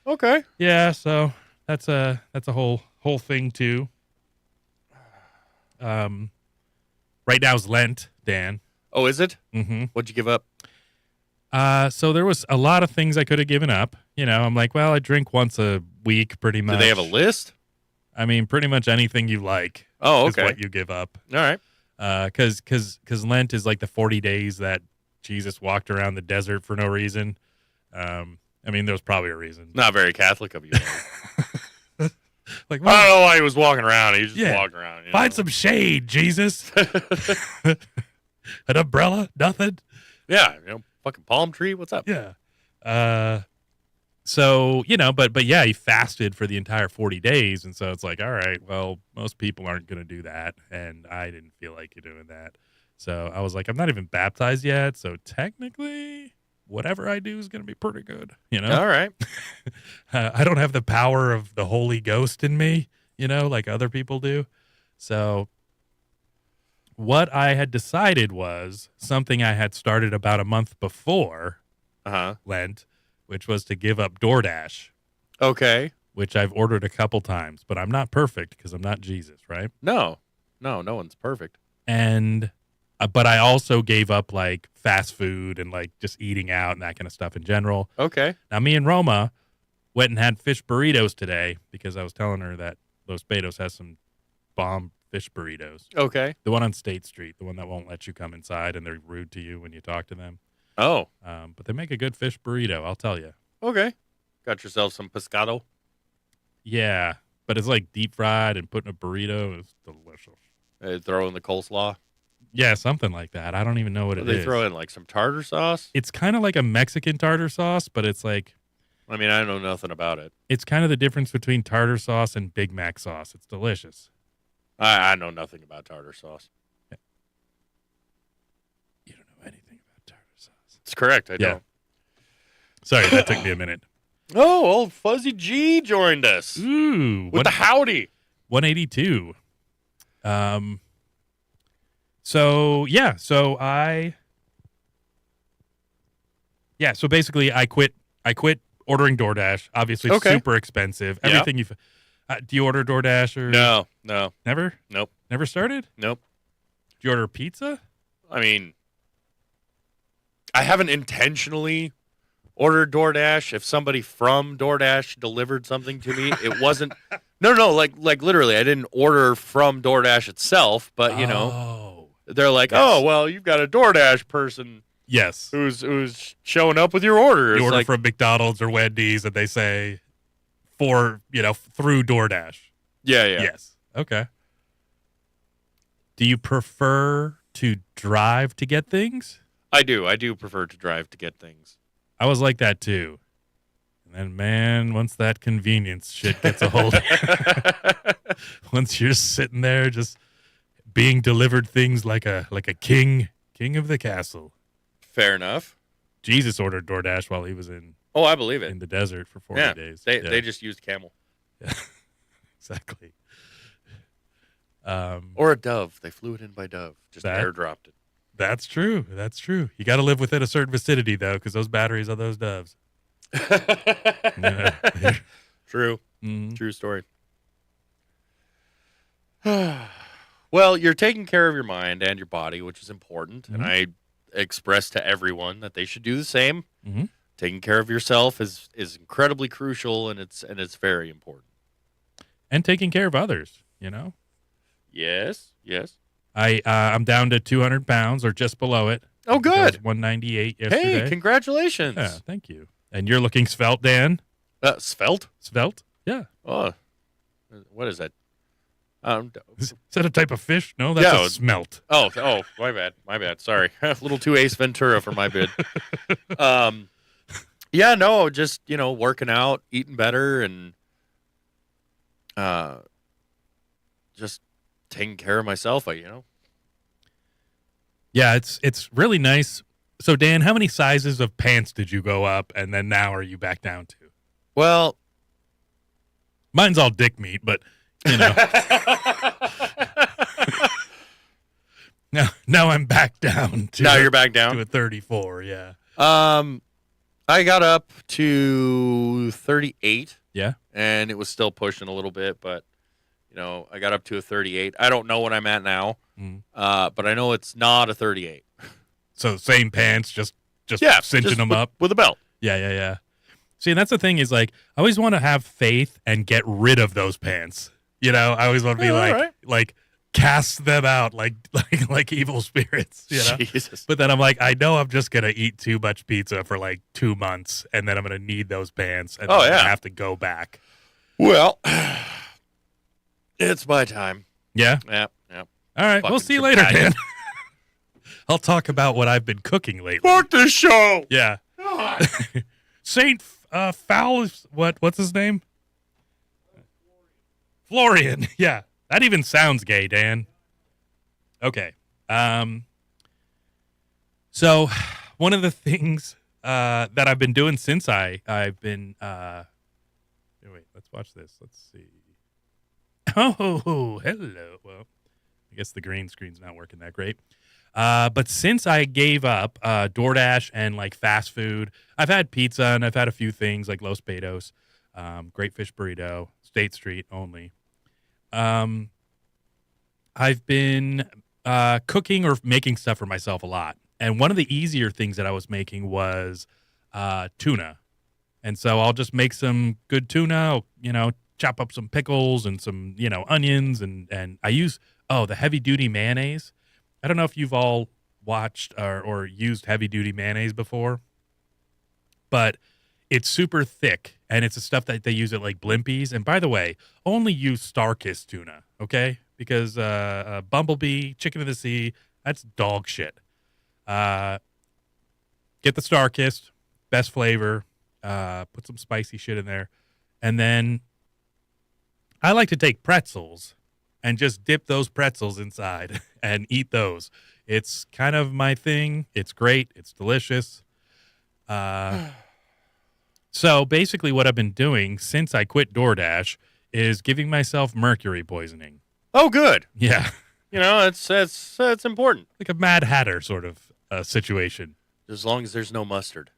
Okay. yeah, so that's a whole thing too. Right now is Lent, Dan. Oh, is it? Mm-hmm. What'd you give up? So there was a lot of things I could have given up. I'm like, well, I drink once a week pretty much. Do they have a list? I mean, pretty much anything you like Oh, is okay. what you give up. All right. Because Lent is like the 40 days that Jesus walked around the desert for no reason. I mean, there's probably a reason. Not very Catholic of you. Like, I don't know why he was walking around. He was just Yeah. walking around. Find some shade, Jesus. An umbrella? Nothing? Yeah, fucking palm tree. What's up? Yeah. So, but yeah, he fasted for the entire 40 days. And so it's like, all right, well, most people aren't going to do that. And I didn't feel like doing that. So I was like, I'm not even baptized yet. So technically, whatever I do is going to be pretty good. All right. I don't have the power of the Holy Ghost in me, like other people do. So what I had decided was something I had started about a month before Lent, which was to give up DoorDash. Okay. Which I've ordered a couple times, but I'm not perfect because I'm not Jesus, right? No one's perfect. And but I also gave up like fast food and like just eating out and that kind of stuff in general. Okay. Now me and Roma went and had fish burritos today because I was telling her that Los Betos has some bomb fish burritos. Okay. The one on State Street, the one that won't let you come inside and they're rude to you when you talk to them. Oh. But they make a good fish burrito, I'll tell you. Okay. Got yourself some pescado? Yeah, but it's like deep fried and put in a burrito. It's delicious. Throw in the coleslaw? Yeah, something like that. I don't even know what it is. They throw in like some tartar sauce? It's kind of like a Mexican tartar sauce, but it's like... I mean, I know nothing about it. It's kind of the difference between tartar sauce and Big Mac sauce. It's delicious. I know nothing about tartar sauce. You don't know anything about tartar sauce. It's correct, I don't. Sorry, that took me a minute. Oh, old Fuzzy G joined us. Ooh. With the howdy. 182. So basically I quit ordering DoorDash. Obviously, it's super expensive. Yeah. Everything do you order DoorDash or No. Never? Nope. Never started? Nope. Do you order pizza? I mean, I haven't intentionally ordered DoorDash. If somebody from DoorDash delivered something to me, it wasn't. No, like literally, I didn't order from DoorDash itself, but they're like, Yes. oh, well, you've got a DoorDash person, Yes. who's showing up with your order. You It's order like, from McDonald's or Wendy's, and they say through DoorDash. yeah. Yes. Okay. Do you prefer to drive to get things? I do prefer to drive to get things. I was like that too. And then, man, once that convenience shit gets a hold of you, once you're sitting there just being delivered things like a king of the castle. Fair enough. Jesus ordered DoorDash while he was in I believe it. the desert for 40 days. They just used camel. Yeah, exactly. Or a dove. They flew it in by dove. Just That- airdropped it. That's true. You got to live within a certain vicinity, though, because those batteries are those doves. Yeah. True. Mhm. True story. Well, you're taking care of your mind and your body, which is important. And I express to everyone that they should do the same. Mhm. Taking care of yourself is incredibly crucial, and it's very important. And taking care of others, Yes. I'm down to 200 pounds or just below it. Oh, I was good. 198 yesterday. Hey, congratulations. Yeah, thank you. And you're looking svelte, Dan? Svelte? Svelte? Yeah. Oh, what is that? Is that a type of fish? No, that's Yeah. a smelt. Oh, my bad. Sorry. A little too Ace Ventura for my bid. Yeah, no, just, working out, eating better, and just taking care of myself, Yeah, it's really nice. So, Dan, how many sizes of pants did you go up, and then now are you back down to? Well, Mine's all dick meat, but you know. Now I'm back down to Now you're back down to a 34. Yeah. I got up to 38. Yeah. And it was still pushing a little bit, but I got up to a 38. I don't know what I'm at now, but I know it's not a 38. So same pants, just cinching them up with a belt. Yeah. See, and that's the thing is like I always want to have faith and get rid of those pants. I always want to be like cast them out like evil spirits. Jesus. But then I'm like, I know I'm just gonna eat too much pizza for like 2 months, and then I'm gonna need those pants, and then I'm gonna have to go back. Well, it's my time. Yeah. Yeah. All right, we'll see you later, Dan. I'll talk about what I've been cooking lately. Fuck this show. Yeah. Saint Foul. What's his name? Florian. Yeah. That even sounds gay, Dan. Okay. So one of the things that I've been doing since I've been wait, let's watch this. Let's see. Oh, hello. Well, I guess the green screen's not working that great. But since I gave up DoorDash and like fast food, I've had pizza and I've had a few things like Los Betos, Great Fish Burrito, State Street only. I've been cooking or making stuff for myself a lot. And one of the easier things that I was making was tuna. And so I'll just make some good tuna, chop up some pickles and some, onions. And I use, the heavy-duty mayonnaise. I don't know if you've all watched or used heavy-duty mayonnaise before, but it's super thick, and it's the stuff that they use at, like, Blimpies. And by the way, only use Starkist tuna, okay? Because Bumblebee, Chicken of the Sea, that's dog shit. Get the Starkist, best flavor, put some spicy shit in there. And then I like to take pretzels and just dip those pretzels inside and eat those. It's kind of my thing. It's great. It's delicious. So basically what I've been doing since I quit DoorDash is giving myself mercury poisoning. Oh, good. Yeah. It's important. Like a Mad Hatter sort of situation. As long as there's no mustard.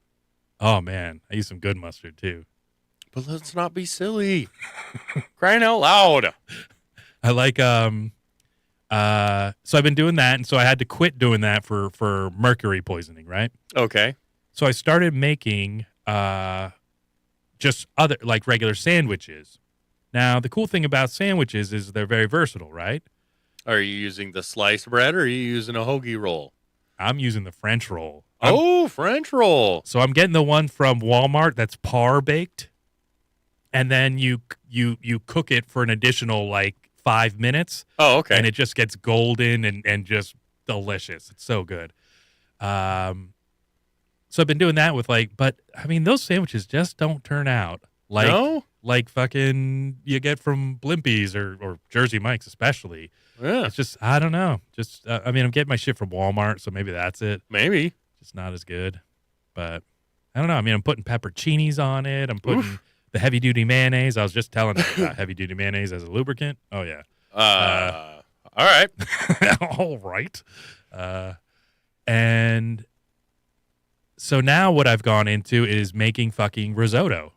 Oh, man. I use some good mustard, too. But let's not be silly. Crying out loud. I like, so I've been doing that, and so I had to quit doing that for mercury poisoning, right? Okay. So I started making just other, like regular sandwiches. Now, the cool thing about sandwiches is they're very versatile, right? Are you using the sliced bread or are you using a hoagie roll? I'm using the French roll. French roll. So I'm getting the one from Walmart that's par baked. And then you cook it for an additional like 5 minutes. Oh, okay. And it just gets golden and just delicious. It's so good. So I've been doing that with but I mean, those sandwiches just don't turn out like fucking you get from Blimpies or Jersey Mike's especially. Yeah. It's just, I don't know. Just, I mean, I'm getting my shit from Walmart, so maybe that's it. Maybe. Just not as good. But I don't know. I mean, I'm putting pepperoncinis on it. I'm putting the heavy-duty mayonnaise. I was just telling them about heavy-duty mayonnaise as a lubricant. Oh, yeah. All right. All right. And so now what I've gone into is making fucking risotto.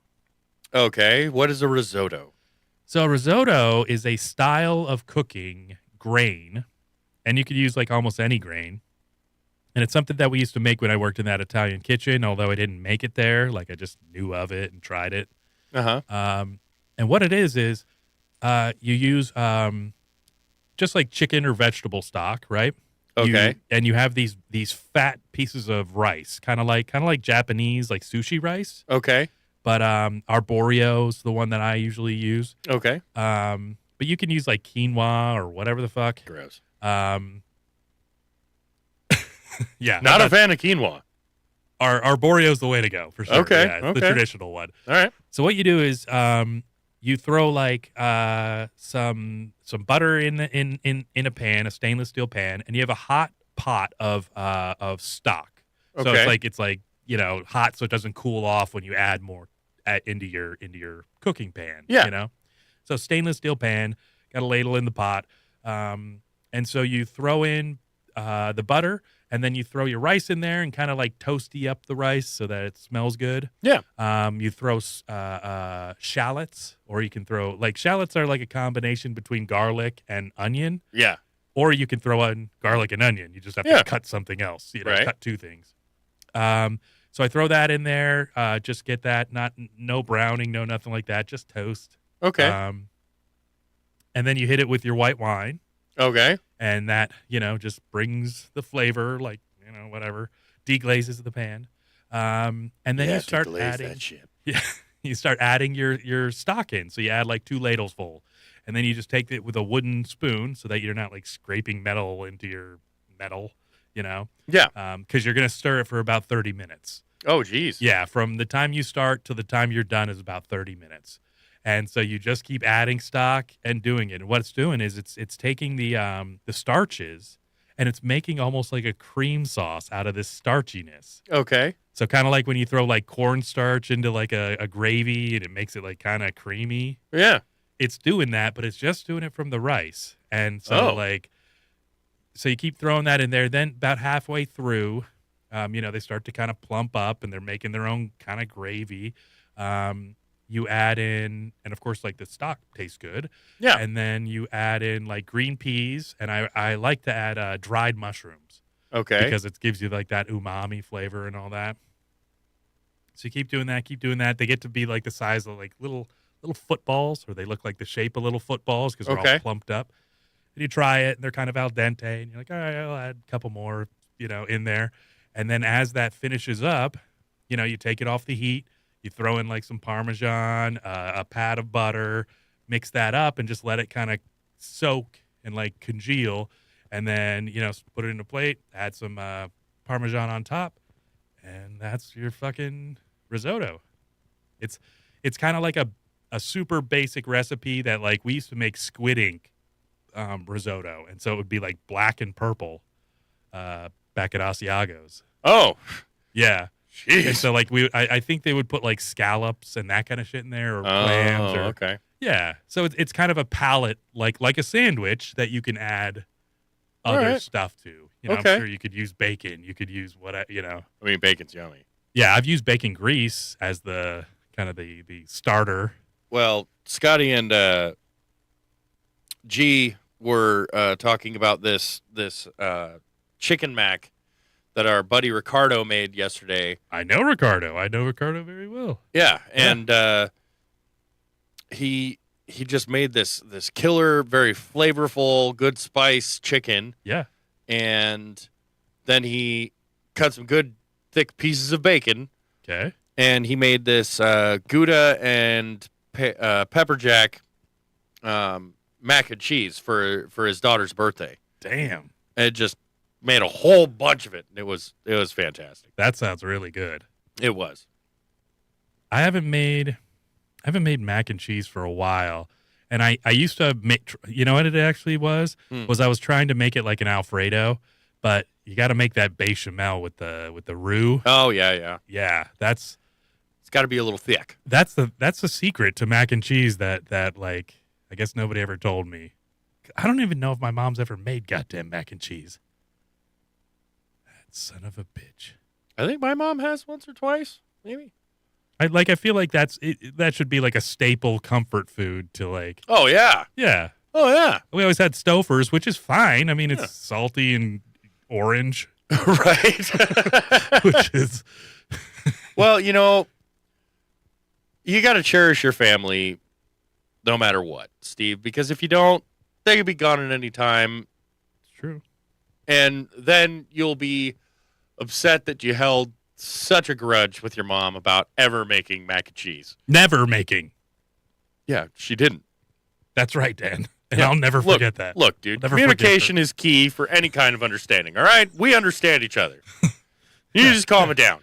Okay. What is a risotto? So risotto is a style of cooking grain, and you could use like almost any grain. And it's something that we used to make when I worked in that Italian kitchen, although I didn't make it there. Like I just knew of it and tried it. Uh-huh. And what it is you use just like chicken or vegetable stock, right? Okay. And you have these fat pieces of rice, kind of like Japanese like sushi rice. Okay. But arborio's the one that I usually use. Okay. But you can use like quinoa or whatever the fuck. Gross. Yeah. Not a fan of quinoa. Arborio's the way to go for sure. Okay. Yeah, it's the traditional one. All right. So what you do is you throw like some butter in a pan, a stainless steel pan, and you have a hot pot of stock. So Okay. it's like hot, so it doesn't cool off when you add more into your cooking pan. Yeah. So stainless steel pan, got a ladle in the pot. And so you throw in the butter, and then you throw your rice in there and kind of like toasty up the rice so that it smells good. Yeah. You throw shallots, or you can throw, like, shallots are like a combination between garlic and onion, Yeah. or you can throw in garlic and onion. You just have Yeah. to cut something else, Right. cut two things. So I throw that in there, just get that, no browning, no nothing like that, just toast. Okay. And then you hit it with your white wine. Okay. And that, just brings the flavor, like, whatever, deglazes the pan. And then you start adding that shit. Yeah, you start adding your stock in. So you add like 2 ladles full. And then you just take it with a wooden spoon so that you're not like scraping metal into your metal, Yeah. because you're going to stir it for about 30 minutes. Oh, geez. Yeah, from the time you start to the time you're done is about 30 minutes. And so you just keep adding stock and doing it. And what it's doing is it's taking the starches and it's making almost like a cream sauce out of this starchiness. Okay. So kind of like when you throw like cornstarch into like a gravy and it makes it like kind of creamy. Yeah. It's doing that, but it's just doing it from the rice. And so so you keep throwing that in there. Then about halfway through, they start to kind of plump up and they're making their own kind of gravy. You add in, and of course, like the stock tastes good. Yeah. And then you add in like green peas, and I like to add dried mushrooms. Okay. Because it gives you like that umami flavor and all that. So you keep doing that. They get to be like the size of like little footballs, or they look like the shape of little footballs because they're all plumped up. And you try it, and they're kind of al dente, and you're like, all right, I'll add a couple more, in there. And then as that finishes up, you take it off the heat. You throw in like some Parmesan, a pat of butter, mix that up, and just let it kind of soak and like congeal. And then, put it in a plate, add some Parmesan on top, and that's your fucking risotto. It's kind of like a super basic recipe that like we used to make squid ink risotto. And so it would be like black and purple back at Asiago's. Oh. Yeah. Jeez. And so like I think they would put like scallops and that kind of shit in there, or clams. Or, okay. Yeah. So it's kind of a palette, like a sandwich that you can add other stuff to. I'm sure you could use bacon. You could use what. I mean, bacon's yummy. Yeah, I've used bacon grease as the kind of the starter. Well, Scotty and G were talking about this chicken mac that our buddy Ricardo made yesterday. I know Ricardo very well. Yeah, and he just made this killer, very flavorful, good spice chicken. Yeah. And then he cut some good thick pieces of bacon. Okay. And he made this Gouda and pepper jack mac and cheese for his daughter's birthday. Damn. And it just made a whole bunch of it. And it was fantastic. That sounds really good. It was. I haven't made mac and cheese for a while. And I used to make, what it actually was I was trying to make it like an Alfredo, but you got to make that bechamel with the roux. Oh yeah. Yeah, it's got to be a little thick. That's the secret to mac and cheese that like I guess nobody ever told me. I don't even know if my mom's ever made goddamn mac and cheese. That son of a bitch. I think my mom has once or twice, maybe. I feel like that should be like a staple comfort food to like. Oh yeah. Yeah. Oh yeah. We always had Stouffer's, which is fine. I mean, it's salty and orange. Right. Which is. Well, you got to cherish your family no matter what, Steve, because if you don't, they could be gone at any time. It's true. And then you'll be upset that you held such a grudge with your mom about ever making mac and cheese. Never making. Yeah, she didn't. That's right, Dan. And I'll never forget that. Look, dude, communication is key for any kind of understanding, all right? We understand each other. You just calm it down.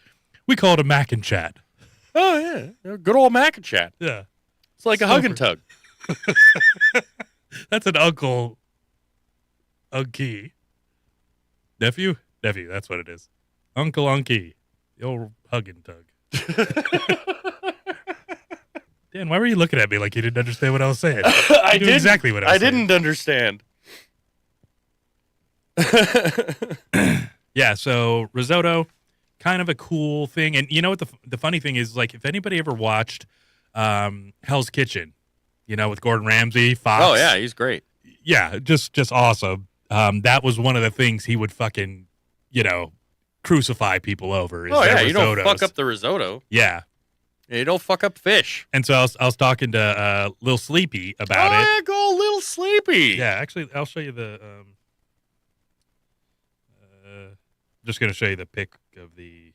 We call it a mac and chat. Oh, yeah. Good old mac and chat. Yeah. It's like a hug and tug. That's an uncle. Unky. Nephew? Nephew, that's what it is. Uncle Unky. The old hug and tug. Dan, why were you looking at me like you didn't understand what I was saying? I knew did exactly what I was saying. didn't understand. Yeah, so risotto, kind of a cool thing. And you know what the funny thing is, like, if anybody ever watched Hell's Kitchen, with Gordon Ramsay, Fox. Oh, yeah, he's great. Yeah, just awesome. That was one of the things he would fucking, crucify people over. Is Oh, yeah, their you don't risottos. fuck up the risotto. Yeah. You don't fuck up fish. And so I was talking to Lil Sleepy about it. Yeah, go a little sleepy. Yeah, actually, I'll show you the. Just gonna show you the pic of the.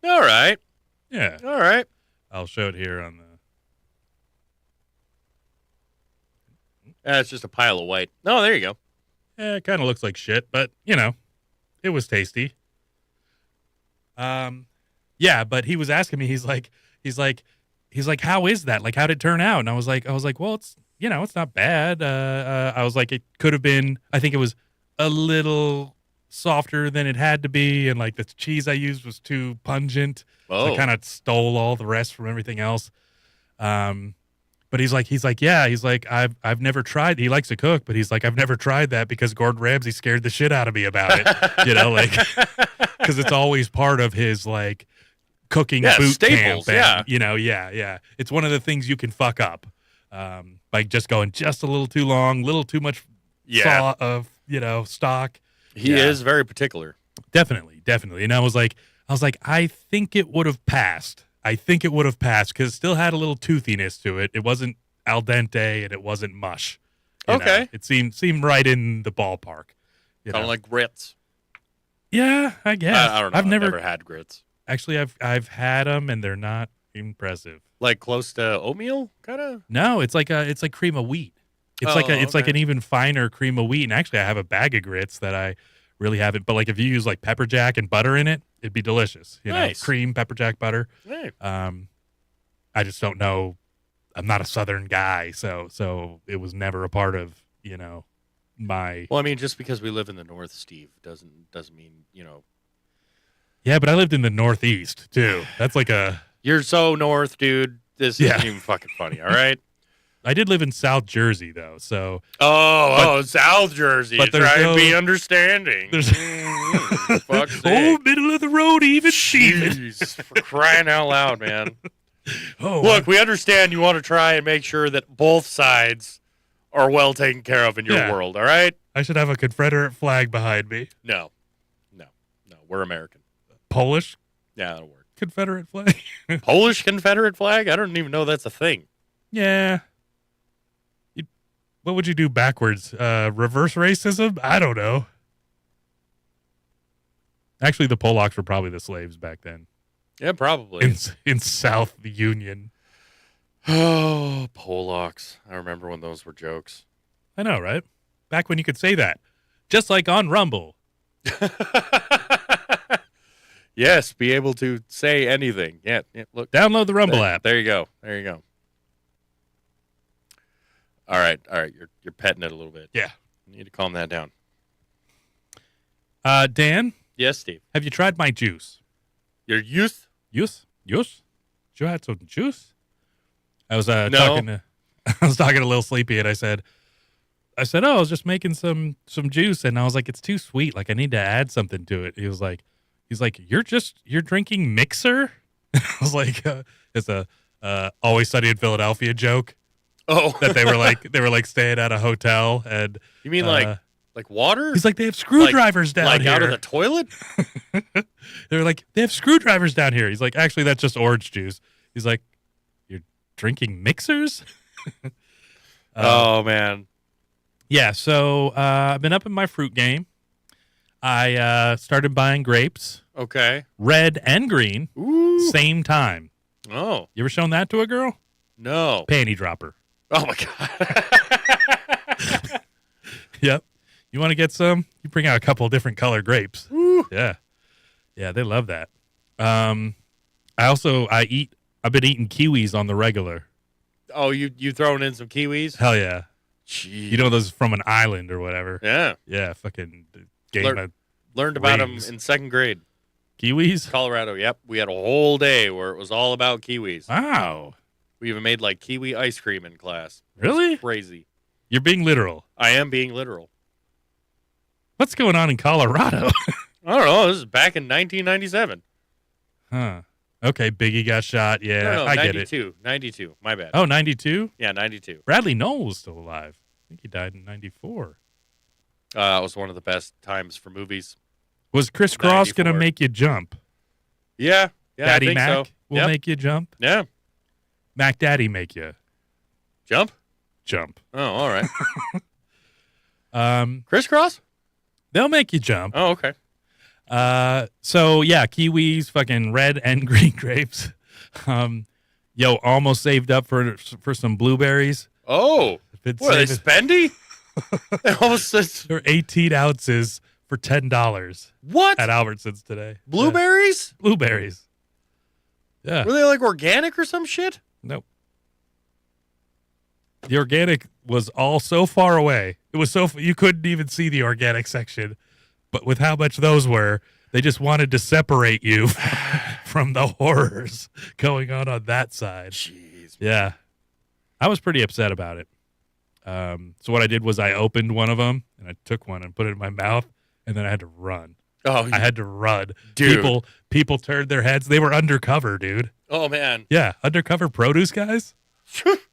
All right. Yeah, All right. I'll show it here on the. It's just a pile of white. Oh, there you go. Yeah, it kind of looks like shit, but it was tasty. Yeah, but he was asking me. He's like, how is that? Like, how did it turn out? And I was like, well, it's it's not bad. I was like, it could have been. I think it was a little softer than it had to be, and like the cheese I used was too pungent. Oh. So I kind of stole all the rest from everything else. But he's like, yeah, he's like, I've never tried. He likes to cook, but he's like, I've never tried that because Gordon Ramsay scared the shit out of me about it. Because it's always part of his like cooking boot staples, camp. And, yeah. It's one of the things you can fuck up, by just going just a little too long, little too much saw of stock. He is very particular. Definitely. And I was like, I think it would have passed. Because it still had a little toothiness to it. It wasn't al dente and it wasn't mush. Okay. It seemed right in the ballpark. Kind of like grits. Yeah, I guess. I don't know. I've never had grits. Actually, I've had them and they're not impressive. Like close to oatmeal, kind of. No, it's like cream of wheat. It's like an even finer cream of wheat. And actually, I have a bag of grits that I really haven't. But like if you use like pepper jack and butter in it, it'd be delicious. Nice. Cream, pepper jack, butter. Hey. I just don't know. I'm not a Southern guy, so it was never a part of my. Well, I mean, just because we live in the North, Steve, doesn't mean Yeah, but I lived in the Northeast too. That's like a. You're so North, dude. This isn't even fucking funny. All right. I did live in South Jersey though, so. South Jersey. But Try and be understanding. Fuck's sake. Middle of the road, even Jeez, for crying out loud, man. Oh, Look, we understand you want to try and make sure that both sides are well taken care of in your world, all right? I should have a Confederate flag behind me. No. We're American. Polish? Yeah, that'll work. Confederate flag? Polish Confederate flag? I don't even know that's a thing. Yeah. What would you do backwards? Reverse racism? I don't know. Actually, the Polacks were probably the slaves back then. Yeah, probably. In South Union. Oh, Polacks. I remember when those were jokes. I know, right? Back when you could say that. Just like on Rumble. Yes, be able to say anything. Yeah, look. Download the Rumble app. There you go. All right. You're petting it a little bit. Yeah. You need to calm that down. Dan? Yes, Steve. Have you tried my juice? Your youth? Juice? You had some juice? I was talking to Lil Sleepy and I said, oh, I was just making some juice and I was like, it's too sweet. Like I need to add something to it. He's like, you're drinking mixer? I was like, it's a Always Sunny in Philadelphia joke. Oh, that they were like staying at a hotel and you mean like water? He's like, they have screwdrivers down like here. Out of the toilet? They were like, they have screwdrivers down here. He's like, actually, that's just orange juice. He's like, you're drinking mixers? Oh man. Yeah. So I've been up in my fruit game. I started buying grapes. Okay. Red and green. Ooh. Same time. Oh. You ever shown that to a girl? No. Panty dropper. Oh my God. Yep. You want to get some? You bring out a couple of different color grapes. Ooh. Yeah. Yeah, they love that. I've been eating kiwis on the regular. Oh, you throwing in some kiwis? Hell yeah. Jeez. You know those from an island or whatever. Yeah. Yeah, fucking Learned about them in second grade. Kiwis? Colorado, yep. We had a whole day where it was all about kiwis. Wow. We even made like kiwi ice cream in class. It was Really? crazy. You're being literal. I am being literal. What's going on in Colorado? I don't know. This is back in 1997. Huh. Okay, Biggie got shot. Yeah, No, I get it. 92. My bad. Oh, 92? Yeah, 92. Bradley Noel was still alive. I think he died in 94. It was one of the best times for movies. Was Chris Cross going to 94. make you jump? Yeah, Daddy I think Mac so. will Yep. make you jump? Yeah. Mac Daddy make you Jump? jump. Oh, all right. Um, Crisscross? they'll make you jump. Oh, okay. So yeah, kiwis, fucking red and green grapes. Almost saved up for some blueberries. Oh, Been what are they saving- spendy? They almost said, They're 18 ounces for $10 what? at Albertsons today. Blueberries? Yeah, blueberries. Yeah. Were they like organic or some shit? Nope. The organic was all so far away. It was you couldn't even see the organic section. But with how much those were, they just wanted to separate you from the horrors going on that side. Jeez. Yeah. I was pretty upset about it. So what I did was I opened one of them and I took one and put it in my mouth and then I had to run. Oh, I had to run. dude. People turned their heads. They were undercover, dude. Oh, man. Yeah, undercover produce guys.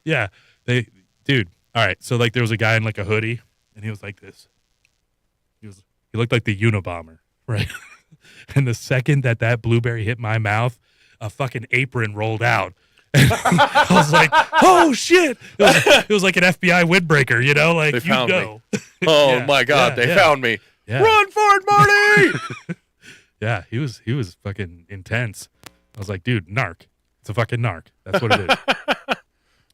Yeah, dude. All right, so like there was a guy in like a hoodie, and he was like this. He looked like the Unabomber, right? And the second that blueberry hit my mouth, a fucking apron rolled out. I was like, oh shit! It was like an FBI windbreaker, you know? Like They found me. Oh, Yeah, my God. yeah, They yeah. found me. Yeah. Run for it, Marty! Yeah, he was fucking intense. I was like, dude, narc. It's a fucking narc. That's what it is.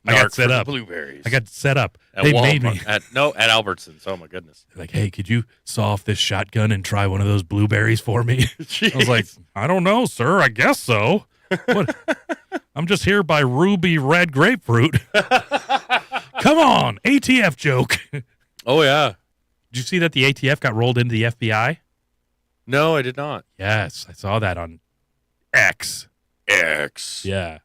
I got Narc set for the up. Blueberries. I got set up. At They Walmart. made me. At Albertsons. Oh, my goodness. Like, hey, could you saw off this shotgun and try one of those blueberries for me? I was like, I don't know, sir. I guess so. What? I'm just here by ruby red grapefruit. Come on, ATF joke. Did Oh, yeah. you see that the ATF got rolled into the FBI? No, I did not. Yes, I saw that on X. X. Yeah.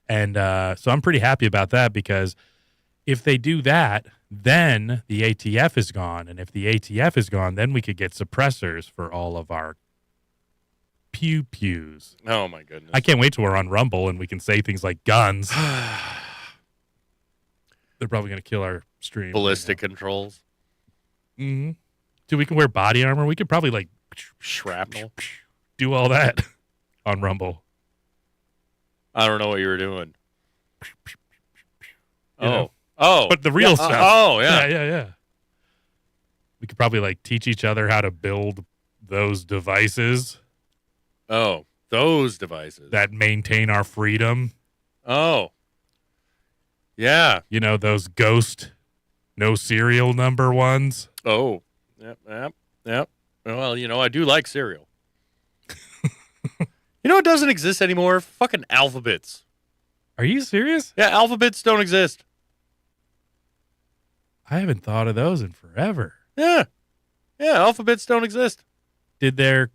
And so I'm pretty happy about that because if they do that, then the ATF is gone. And if the ATF is gone, then we could get suppressors for all of our pew-pews. Oh, my goodness. I can't wait till we're on Rumble and we can say things like guns. They're probably going to kill our stream. Ballistic controls. Mm-hmm. Dude, we can wear body armor. We could probably like Shrapnel. do all that on Rumble. I don't know what you were doing. You know? Oh. But the real Yeah, stuff. Oh, yeah. Yeah. We could probably like teach each other how to build those devices Oh, those devices. that maintain our freedom. Oh. Yeah. You know, those ghost, no serial number ones. Oh. Yep. Well, I do like cereal. You know what doesn't exist anymore? Fucking alphabets. Are you serious? Yeah, alphabets don't exist. I haven't thought of those in forever. Yeah. Yeah, alphabets don't exist. Did their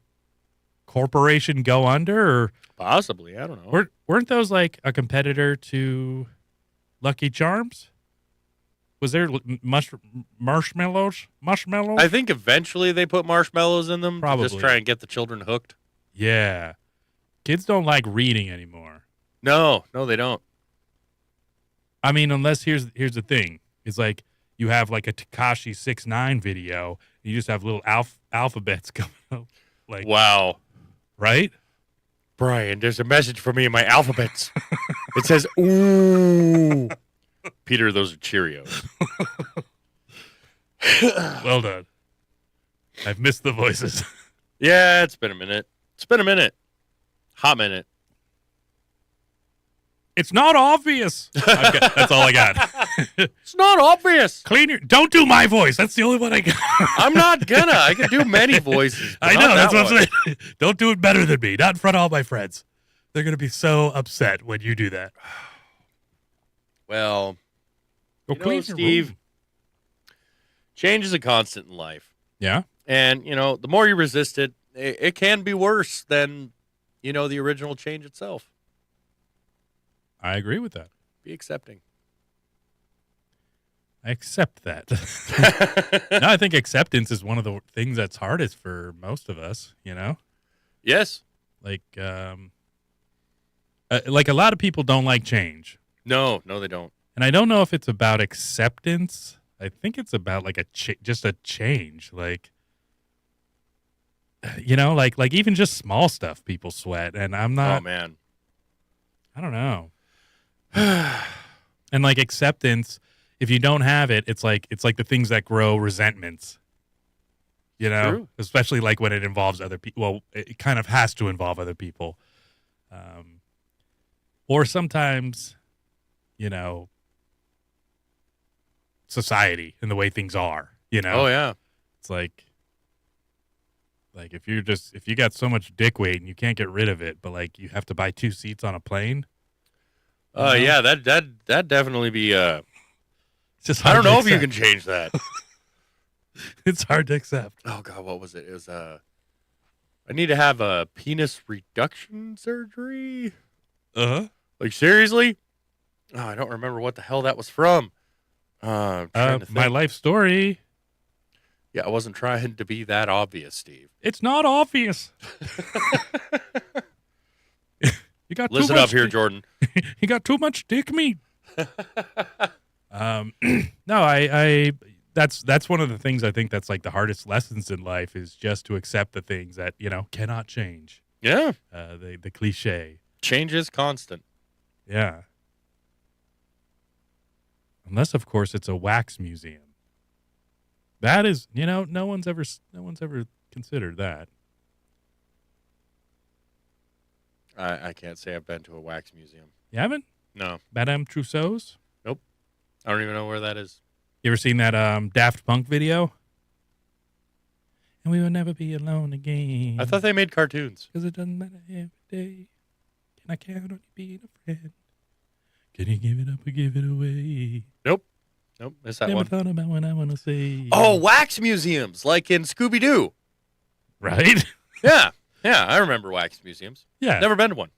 corporation go under, or Possibly. I don't know. weren't those like a competitor to Lucky Charms? Was there marshmallows? Marshmallows? I think eventually they put marshmallows in them to just Probably. try and get the children hooked. Yeah. Kids don't like reading anymore. No, they don't. I mean, unless here's the thing. It's like you have like a Tekashi 6ix9ine video, and you just have little alphabets coming up. Like, Wow. right? Brian, there's a message for me in my alphabets. It says, ooh. Peter, those are Cheerios. Well done. I've missed the voices. Yeah, it's been a minute. Hot minute. It's not obvious. That's all I got. It's not obvious. Clean your. Don't do my voice. That's the only one I got. I'm not gonna. I can do many voices. but I not know. That's that what I'm one. saying. Don't do it better than me. Not in front of all my friends. They're going to be so upset when you do that. Well, Go you know, clean your Steve, room. change is a constant in life. Yeah. And, the more you resist it, it can be worse than, the original change itself. I agree with that. Be accepting. I accept that. No, I think acceptance is one of the things that's hardest for most of us, Yes. Like a lot of people don't like change. No, they don't. And I don't know if it's about acceptance. I think it's about like just a change. Like, like even just small stuff people sweat. And I'm not. Oh, man. I don't know. And like acceptance, if you don't have it, it's like the things that grow resentments. True. Especially like when it involves other people. Well, it kind of has to involve other people. Or sometimes, society and the way things are, Oh, yeah. It's like if you got so much dick weight and you can't get rid of it, but like you have to buy 2 seats on a plane. Yeah, that definitely be, It's just I hard don't to know if you accept. can change that. It's hard to accept. Oh, God, what was it? It was, I need to have a penis reduction surgery. Like, seriously? Oh, I don't remember what the hell that was from. I'm trying to think. My life story. Yeah, I wasn't trying to be that obvious, Steve. It's not obvious. You got Listen too much up here, Jordan. You got too much dick meat. No, I that's one of the things I think that's like the hardest lessons in life is just to accept the things that, cannot change. Yeah. The cliche. Change is constant. Yeah. Unless of course it's a wax museum. That is, no one's ever considered that. I can't say I've been to a wax museum. You haven't? No. Madame Tussauds? Nope. I don't even know where that is. You ever seen that Daft Punk video? And we will never be alone again. I thought they made cartoons. Because it doesn't matter every day. Can I count on you being a friend? Can you give it up or give it away? Nope. Missed that Never one. thought about what I want to say. Oh, wax museums, like in Scooby-Doo. Right? Yeah. Yeah, I remember wax museums. Yeah. Never been to one.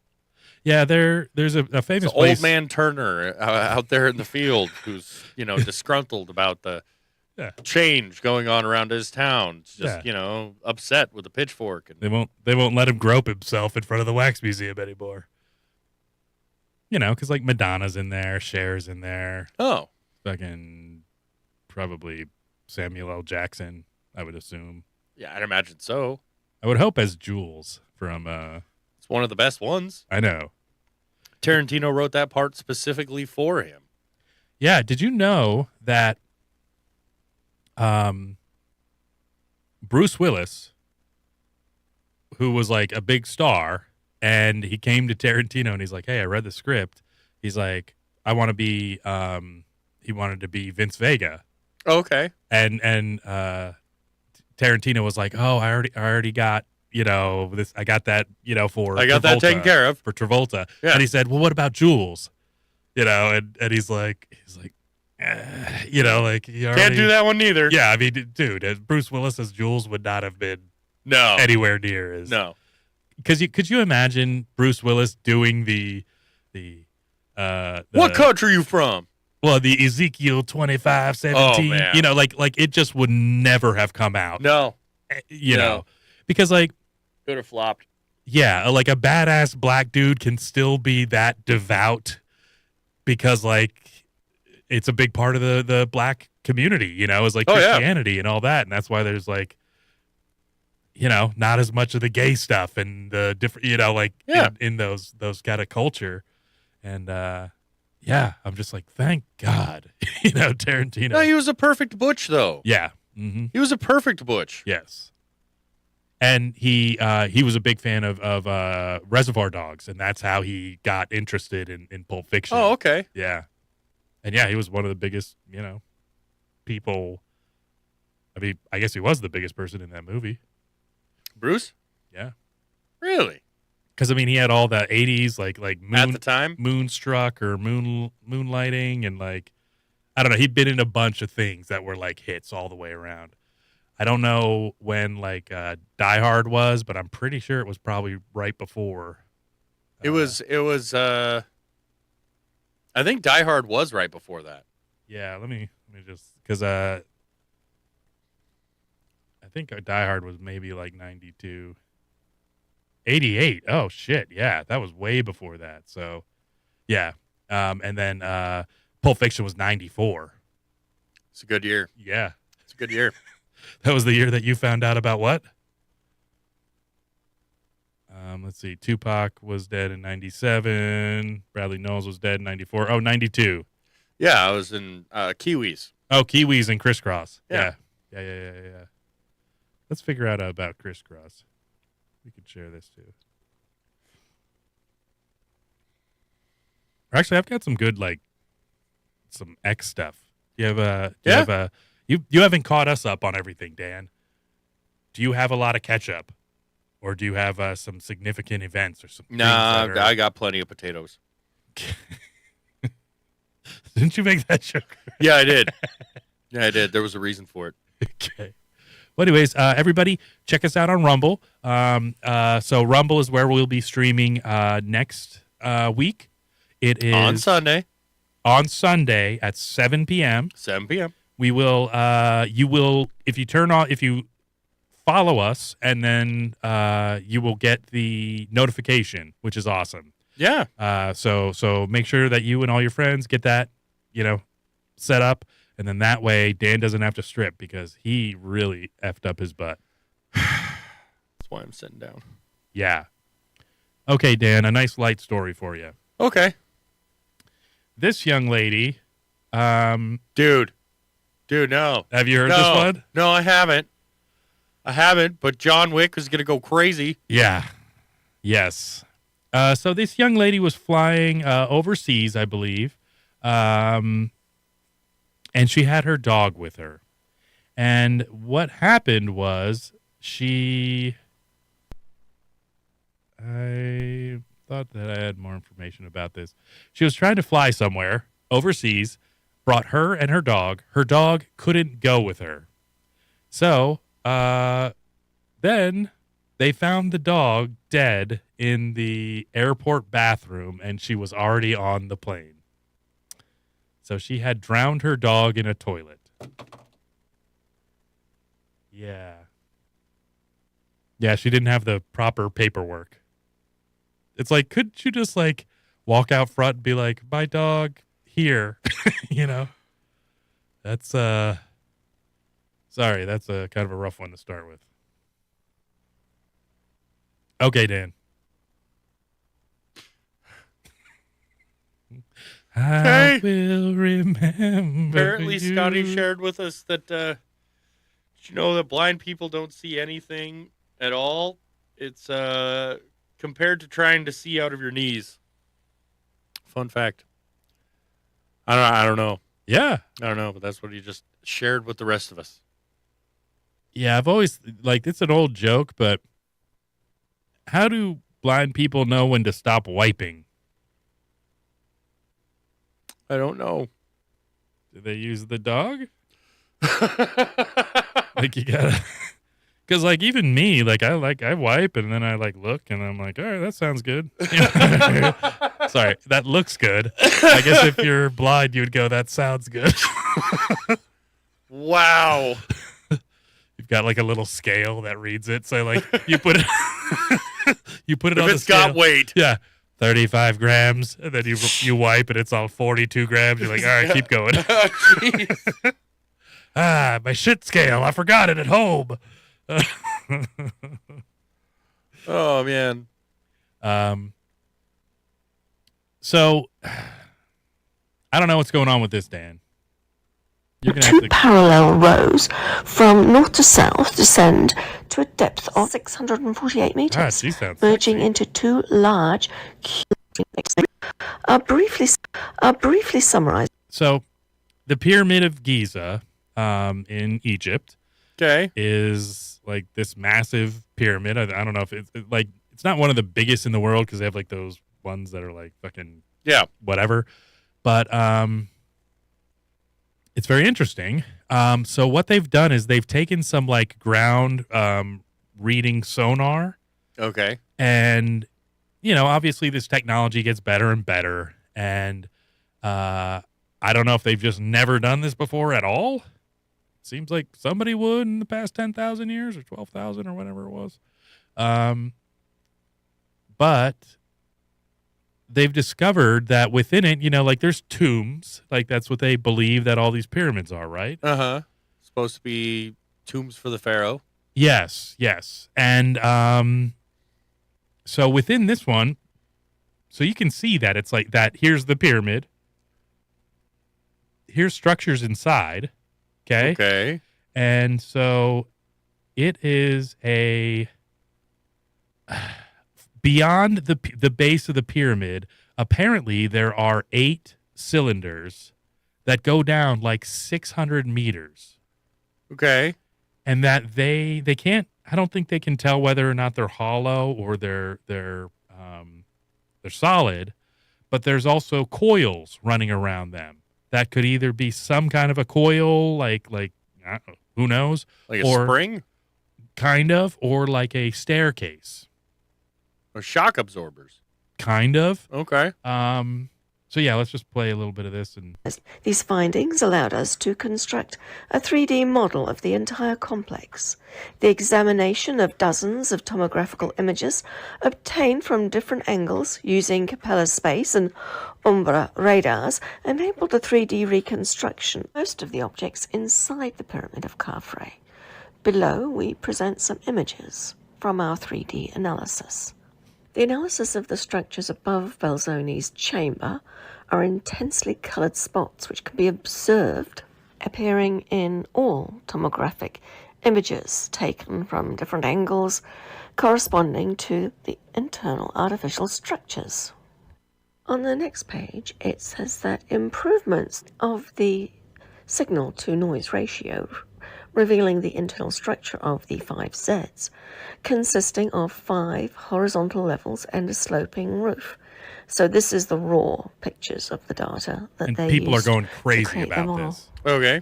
Yeah, there's a famous It's place. Old Man Turner out there in the field who's, disgruntled about the change going on around his town. Just, upset with a pitchfork. And They won't let him grope himself in front of the wax museum anymore. Because like Madonna's in there, Cher's in there. Oh. Fucking probably Samuel L. Jackson, I would assume. Yeah, I'd imagine so. I would hope as Jules from It's one of the best ones. I know. Tarantino wrote that part specifically for him. Yeah, did you know that Bruce Willis, who was like a big star, and he came to Tarantino and he's like, "Hey, I read the script." He's like, "I want to be he wanted to be Vince Vega." Okay. And Tarantino was like, "Oh, I already got, this. I got that, for I got that taken care of for Travolta." Yeah. And he said, "Well, what about Jules?" And he's like, like you already, can't do that one neither. Yeah, I mean, dude, Bruce Willis as Jules would not have been No. anywhere near as No. Because could you imagine Bruce Willis doing the What country are you from? Well, the Ezekiel 25:17, Oh, man. like it just would never have come out. No. Know, because like, Could have flopped. yeah, like a badass black dude can still be that devout because like it's a big part of the black community, is like Oh, yeah. Christianity and all that. And that's why there's like, not as much of the gay stuff and the different, in those kind of culture. And, yeah, I'm just like, thank God, Tarantino. No, he was a perfect butch, though. Yeah. Mm-hmm. He was a perfect butch. Yes. And he was a big fan of Reservoir Dogs, and that's how he got interested in Pulp Fiction. Oh, okay. Yeah. And yeah, he was one of the biggest, people. I mean, I guess he was the biggest person in that movie. Bruce? Yeah. Really? Because I mean, he had all the '80s like At the time? Moonstruck or Moonlighting, and like I don't know. He'd been in a bunch of things that were like hits all the way around. I don't know when like Die Hard was, but I'm pretty sure it was probably right before. It was. I think Die Hard was right before that. Yeah, let me just because I think Die Hard was maybe like 92. 88. Oh shit, yeah, that was way before that. So, yeah, and then Pulp Fiction was 94. It's a good year. Yeah, It's a good year. that was the year that you found out about what? Let's see. Tupac was dead in 97. Bradley Knowles was dead in 94. Oh, 92. Yeah, I was in Kiwis. Oh, Kiwis and Crisscross. Yeah. Yeah. Let's figure out about Crisscross. We could share this too. Or actually, I've got some good like some X stuff. You have you haven't caught us up on everything, Dan. Do you have a lot of catch up, or do you have some significant events or some? Nah, I got plenty of potatoes. Didn't you make that joke? Yeah, I did. Yeah, I did. There was a reason for it. Okay. Well, anyways, everybody, check us out on Rumble. So Rumble is where we'll be streaming next week. It is on Sunday at 7 p.m. 7 p.m. We will. You will if you follow us, and then you will get the notification, which is awesome. Yeah. So make sure that you and all your friends get that, set up. And then that way, Dan doesn't have to strip because he really effed up his butt. That's why I'm sitting down. Yeah. Okay, Dan, a nice light story for you. Okay. This young lady. Dude, no. Have you heard this one? No, I haven't. But John Wick is going to go crazy. Yeah. Yes. So this young lady was flying overseas, I believe. And she had her dog with her. And what happened was I thought that I had more information about this. She was trying to fly somewhere overseas, brought her and her dog. Her dog couldn't go with her. So then they found the dog dead in the airport bathroom, and she was already on the plane. So she had drowned her dog in a toilet. Yeah. Yeah, she didn't have the proper paperwork. It's like, couldn't you just like walk out front and be like, my dog here, That's sorry, that's a kind of a rough one to start with. Okay, Dan. Okay. I will remember. Apparently, you. Scotty shared with us that, did you know that blind people don't see anything at all? It's compared to trying to see out of your knees. Fun fact. I don't know. Yeah. I don't know, but that's what he just shared with the rest of us. Yeah, I've always, it's an old joke, but how do blind people know when to stop wiping? I don't know. Do they use the dog? You gotta, because even me, I wipe and then I look and I'm like, all right, that sounds good. Sorry, that looks good. I guess if you're blind, you would go, that sounds good. Wow. You've got a little scale that reads it. So you put it, you put it if on the it's scale. got weight. Yeah. 35 grams, and then you wipe, and it's all 42 grams. You're like, all right, keep going. My shit scale. I forgot it at home. Oh, man. So, I don't know what's going on with this, Dan. You're gonna Two parallel rows from north to south descend to a depth of 648 meters, she sounds merging sexy. into two large briefly summarized. So, the Pyramid of Giza in Egypt is this massive pyramid. I don't know if it's it's not one of the biggest in the world because they have those ones that are fucking Yeah. whatever. But It's very interesting. So what they've done is they've taken some like ground reading sonar, Okay. and obviously this technology gets better and better, and I don't know if they've just never done this before at all. Seems like somebody would in the past 10,000 years or 12,000 or whatever it was. But they've discovered that within it, like there's tombs, like that's what they believe that all these pyramids are, right? Uh-huh. Supposed to be tombs for the pharaoh. Yes. And so within this one, so you can see that it's like that. Here's the pyramid. Here's structures inside. Okay. And so it is beyond the base of the pyramid. Apparently, there are 8 cylinders that go down like 600 meters. Okay. And that they can't. I don't think they can tell whether or not they're hollow or they're solid. But there's also coils running around them. That could either be some kind of a coil, like who knows, like a spring, kind of, or like a staircase, or shock absorbers, kind of. Okay. So yeah, let's just play a little bit of this. And these findings allowed us to construct a 3D model of the entire complex. The examination of dozens of tomographical images obtained from different angles using Capella space and Umbra radars enabled a 3D reconstruction of most of the objects inside the Pyramid of Khafre. Below, we present some images from our 3D analysis. The analysis of the structures above Belzoni's chamber are intensely coloured spots which can be observed appearing in all tomographic images taken from different angles corresponding to the internal artificial structures. On the next page, it says that improvements of the signal-to-noise ratio revealing the internal structure of the 5 Zs, consisting of 5 horizontal levels and a sloping roof. So this is the raw pictures of the data that and they people are used going to crazy create the about model. this. Okay.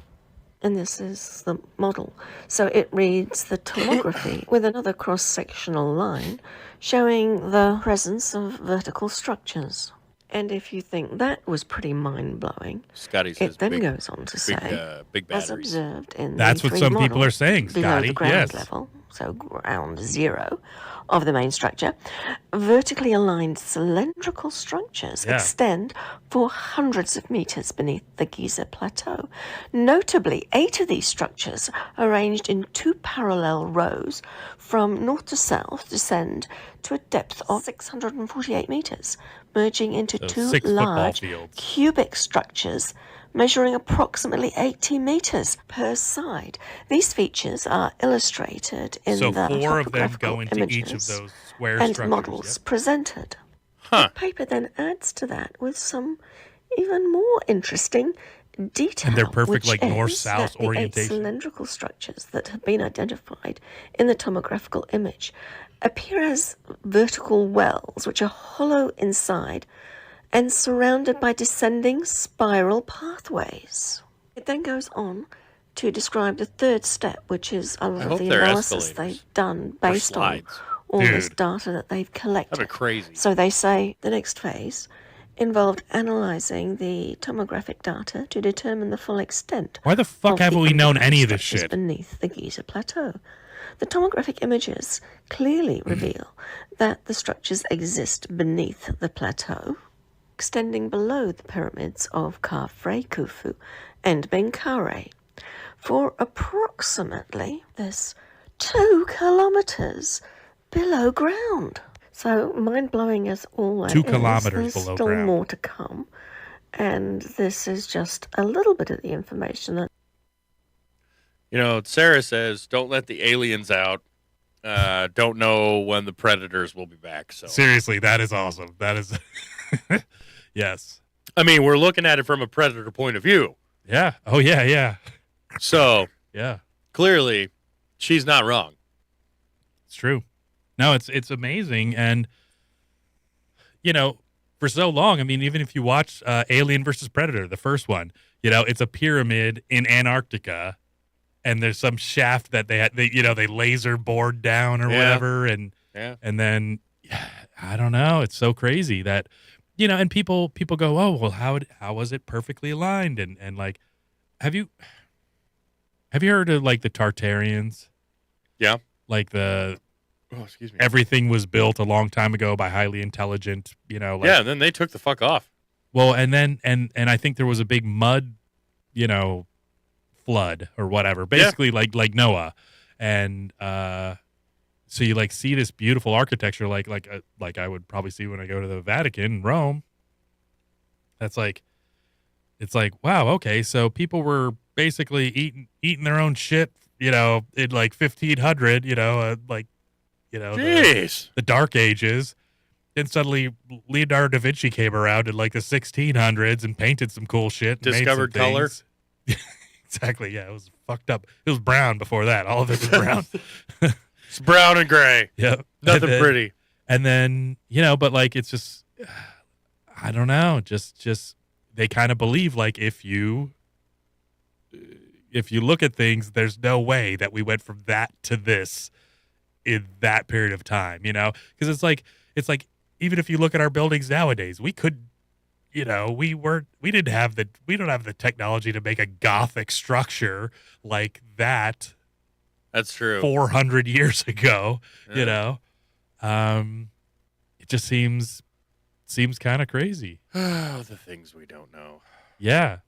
And this is the model. So it reads the tomography with another cross-sectional line showing the presence of vertical structures. And if you think that was pretty mind-blowing, Scotty says it then big, goes on to say, big as batteries. observed in That's the what 3 some model, people are saying, below Scotty. the ground Yes. level, so ground zero of the main structure, vertically aligned cylindrical structures extend for hundreds of meters beneath the Giza Plateau. Notably, 8 of these structures, arranged in 2 parallel rows from north to south, descend to a depth of 648 meters, merging into So 2 6 football large fields. cubic structures measuring approximately 80 meters per side. These features are illustrated in So the 4 of them topographical go into each of images those square and structures. models presented. Huh. The paper then adds to that with some even more interesting detail, And they're perfect, which like, is north-south that the 8 orientation. cylindrical structures that have been identified in the tomographical image appear as vertical wells, which are hollow inside and surrounded by descending spiral pathways. It then goes on to describe the 3rd step, which is a lot of hope the they're analysis escalators they've done or based on slides. all this Dude. data that they've collected. That'd be crazy. So they say the next phase involved analysing the tomographic data to determine the full extent. Why the fuck of haven't the we known underlying any of this structures shit? beneath the Giza Plateau. The tomographic images clearly reveal that the structures exist beneath the plateau, extending below the pyramids of Khafre, Khufu, and Menkaure, for approximately 2 kilometers below ground. So mind-blowing as all that 2 is, kilometers there's below still ground. more to come. And this is just a little bit of the information that Sarah says, don't let the aliens out. Don't know when the predators will be back. So Seriously, that is awesome. That is, yes. I mean, we're looking at it from a predator point of view. Yeah. Oh, yeah. So Yeah. clearly, she's not wrong. It's true. No, it's amazing. And, for so long, I mean, even if you watch Alien versus Predator, the first one, You know, it's a pyramid in Antarctica, and there's some shaft that they laser bored down or Yeah. whatever, and Yeah. then I don't know. It's so crazy that and people go, oh well, how was it perfectly aligned? And like, have you heard of like the Tartarians? Yeah. Like Oh, excuse me. everything was built a long time ago by highly intelligent, like, Yeah, and then they took the fuck off. well, and then and I think there was a big mud, flood or whatever, basically like Noah, and so you like see this beautiful architecture, like I would probably see when I go to the Vatican in Rome. That's like, it's like, wow, okay, so people were basically eating their own shit, in like 1500, Jeez. the Dark Ages. Then suddenly Leonardo da Vinci came around in like the 1600s and painted some cool shit. And Discovered made some color. things. Exactly. Yeah, it was fucked up. It was brown before that. All of it was brown. It's brown and gray. Yep. Nothing pretty. And then, but like, it's just, I don't know. Just they kind of believe like if you look at things, there's no way that we went from that to this in that period of time, because it's like even if you look at our buildings nowadays, we could, we don't have the technology to make a Gothic structure like that. That's true. 400 years ago, Yeah. it just seems kind of crazy. Oh, the things we don't know. Yeah.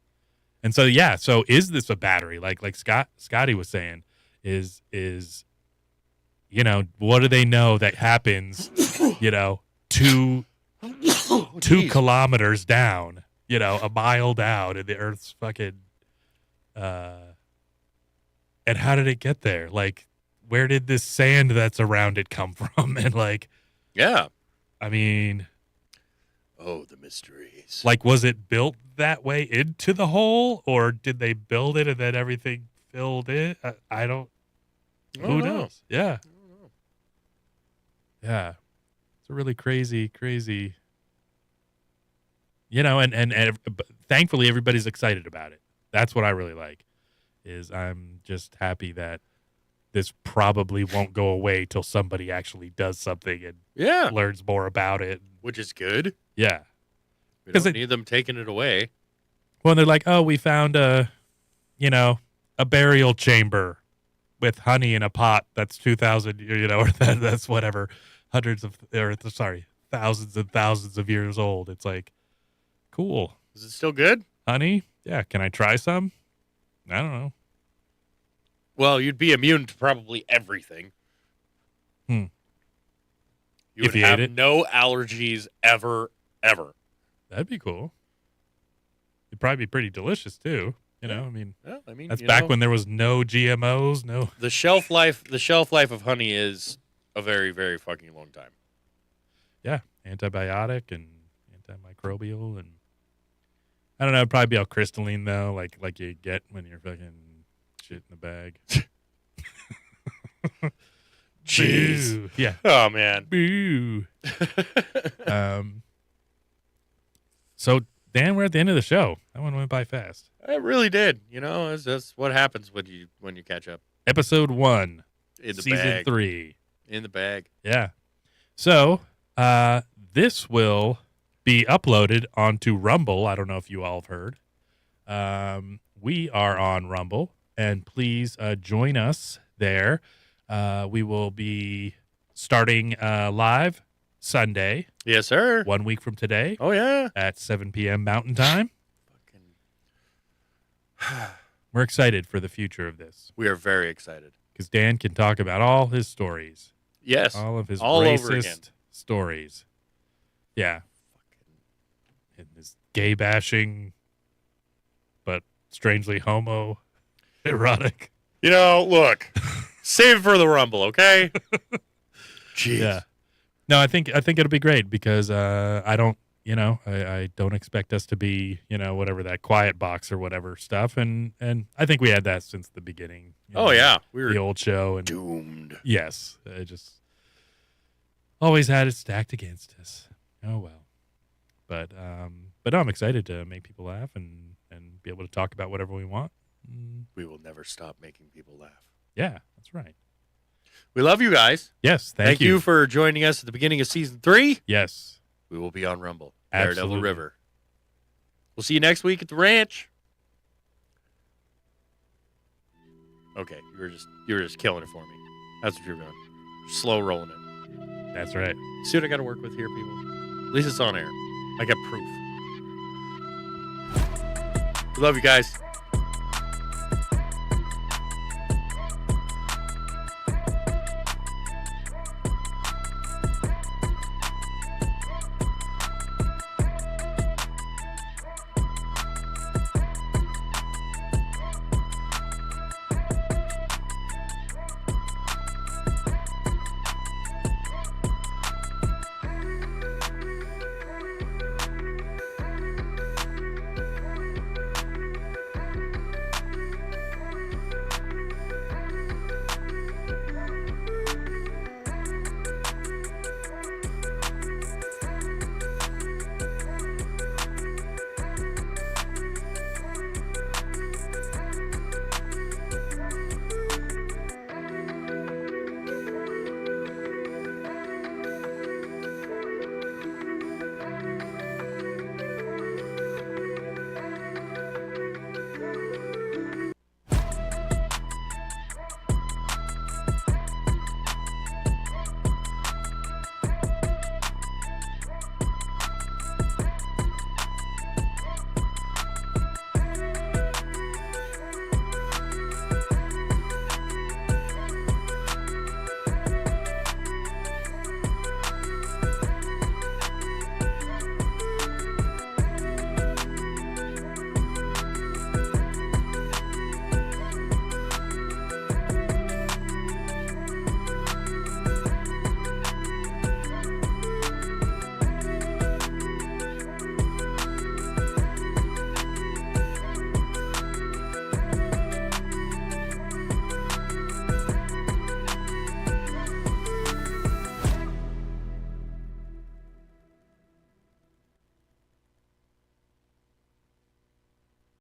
And so, so is this a battery? Like Scotty was saying, is, what do they know that happens, 2 kilometers down, a mile down in the Earth's fucking, and how did it get there? Like, where did this sand that's around it come from? And like, Yeah. I mean, Oh, the mysteries. like, was it built that way into the hole, or did they build it and then everything filled in? I don't. Who knows? Yeah. Yeah. It's a really crazy. And thankfully everybody's excited about it. That's what I really like. Is I'm just happy that this probably won't go away till somebody actually does something and learns more about it. Which is good. Yeah. We 'Cause don't need them taking it away. Well, they're like, oh, we found a burial chamber with honey in a pot that's 2,000, or that's whatever, thousands and thousands of years old. It's like, cool. Is it still good? Honey? Yeah. Can I try some? I don't know. Well, you'd be immune to probably everything. Hmm. You If would you ate have it? no allergies ever. That'd be cool. It'd probably be pretty delicious too. Yeah. I mean, Well, I mean, that's back when there was no GMOs, no. the shelf life of honey is a very, very fucking long time. Yeah, antibiotic and antimicrobial, and I don't know. It'd probably be all crystalline though, like you get when you're fucking shit in the bag. Jeez. Boo. Yeah. Oh man. Boo. So Dan, we're at the end of the show. That one went by fast. It really did. That's what happens when you catch up. Episode 1, In the season bag. 3. In the bag. Yeah. So this will be uploaded onto Rumble. I don't know if you all have heard. We are on Rumble, and please join us there. We will be starting live Sunday, Yes, sir. 1 week from today, Oh yeah. at 7 p.m. Mountain Time. We're excited for the future of this We are very excited. because Dan can talk about all his stories, Yes. all of his All over again. racist stories. Yeah. And his gay bashing, but strangely homo erotic. Look. Save it for the Rumble, okay? Jeez. Yeah. No, I think it'll be great because I don't expect us to be, whatever that quiet box or whatever stuff, and I think we had that since the beginning. Oh yeah. We The were old show, and doomed. yes, I just always had it stacked against us. Oh well. But no, I'm excited to make people laugh and be able to talk about whatever we want. We will never stop making people laugh. Yeah, that's right. We love you guys. Yes, Thank you for joining us at the beginning of season 3. Yes. We will be on Rumble. Absolutely. Daredevil River. We'll see you next week at the ranch. Okay, you were just killing it for me. That's what you're doing. Slow rolling it. That's right. See what I got to work with here, people? At least it's on air. I got proof. We love you guys.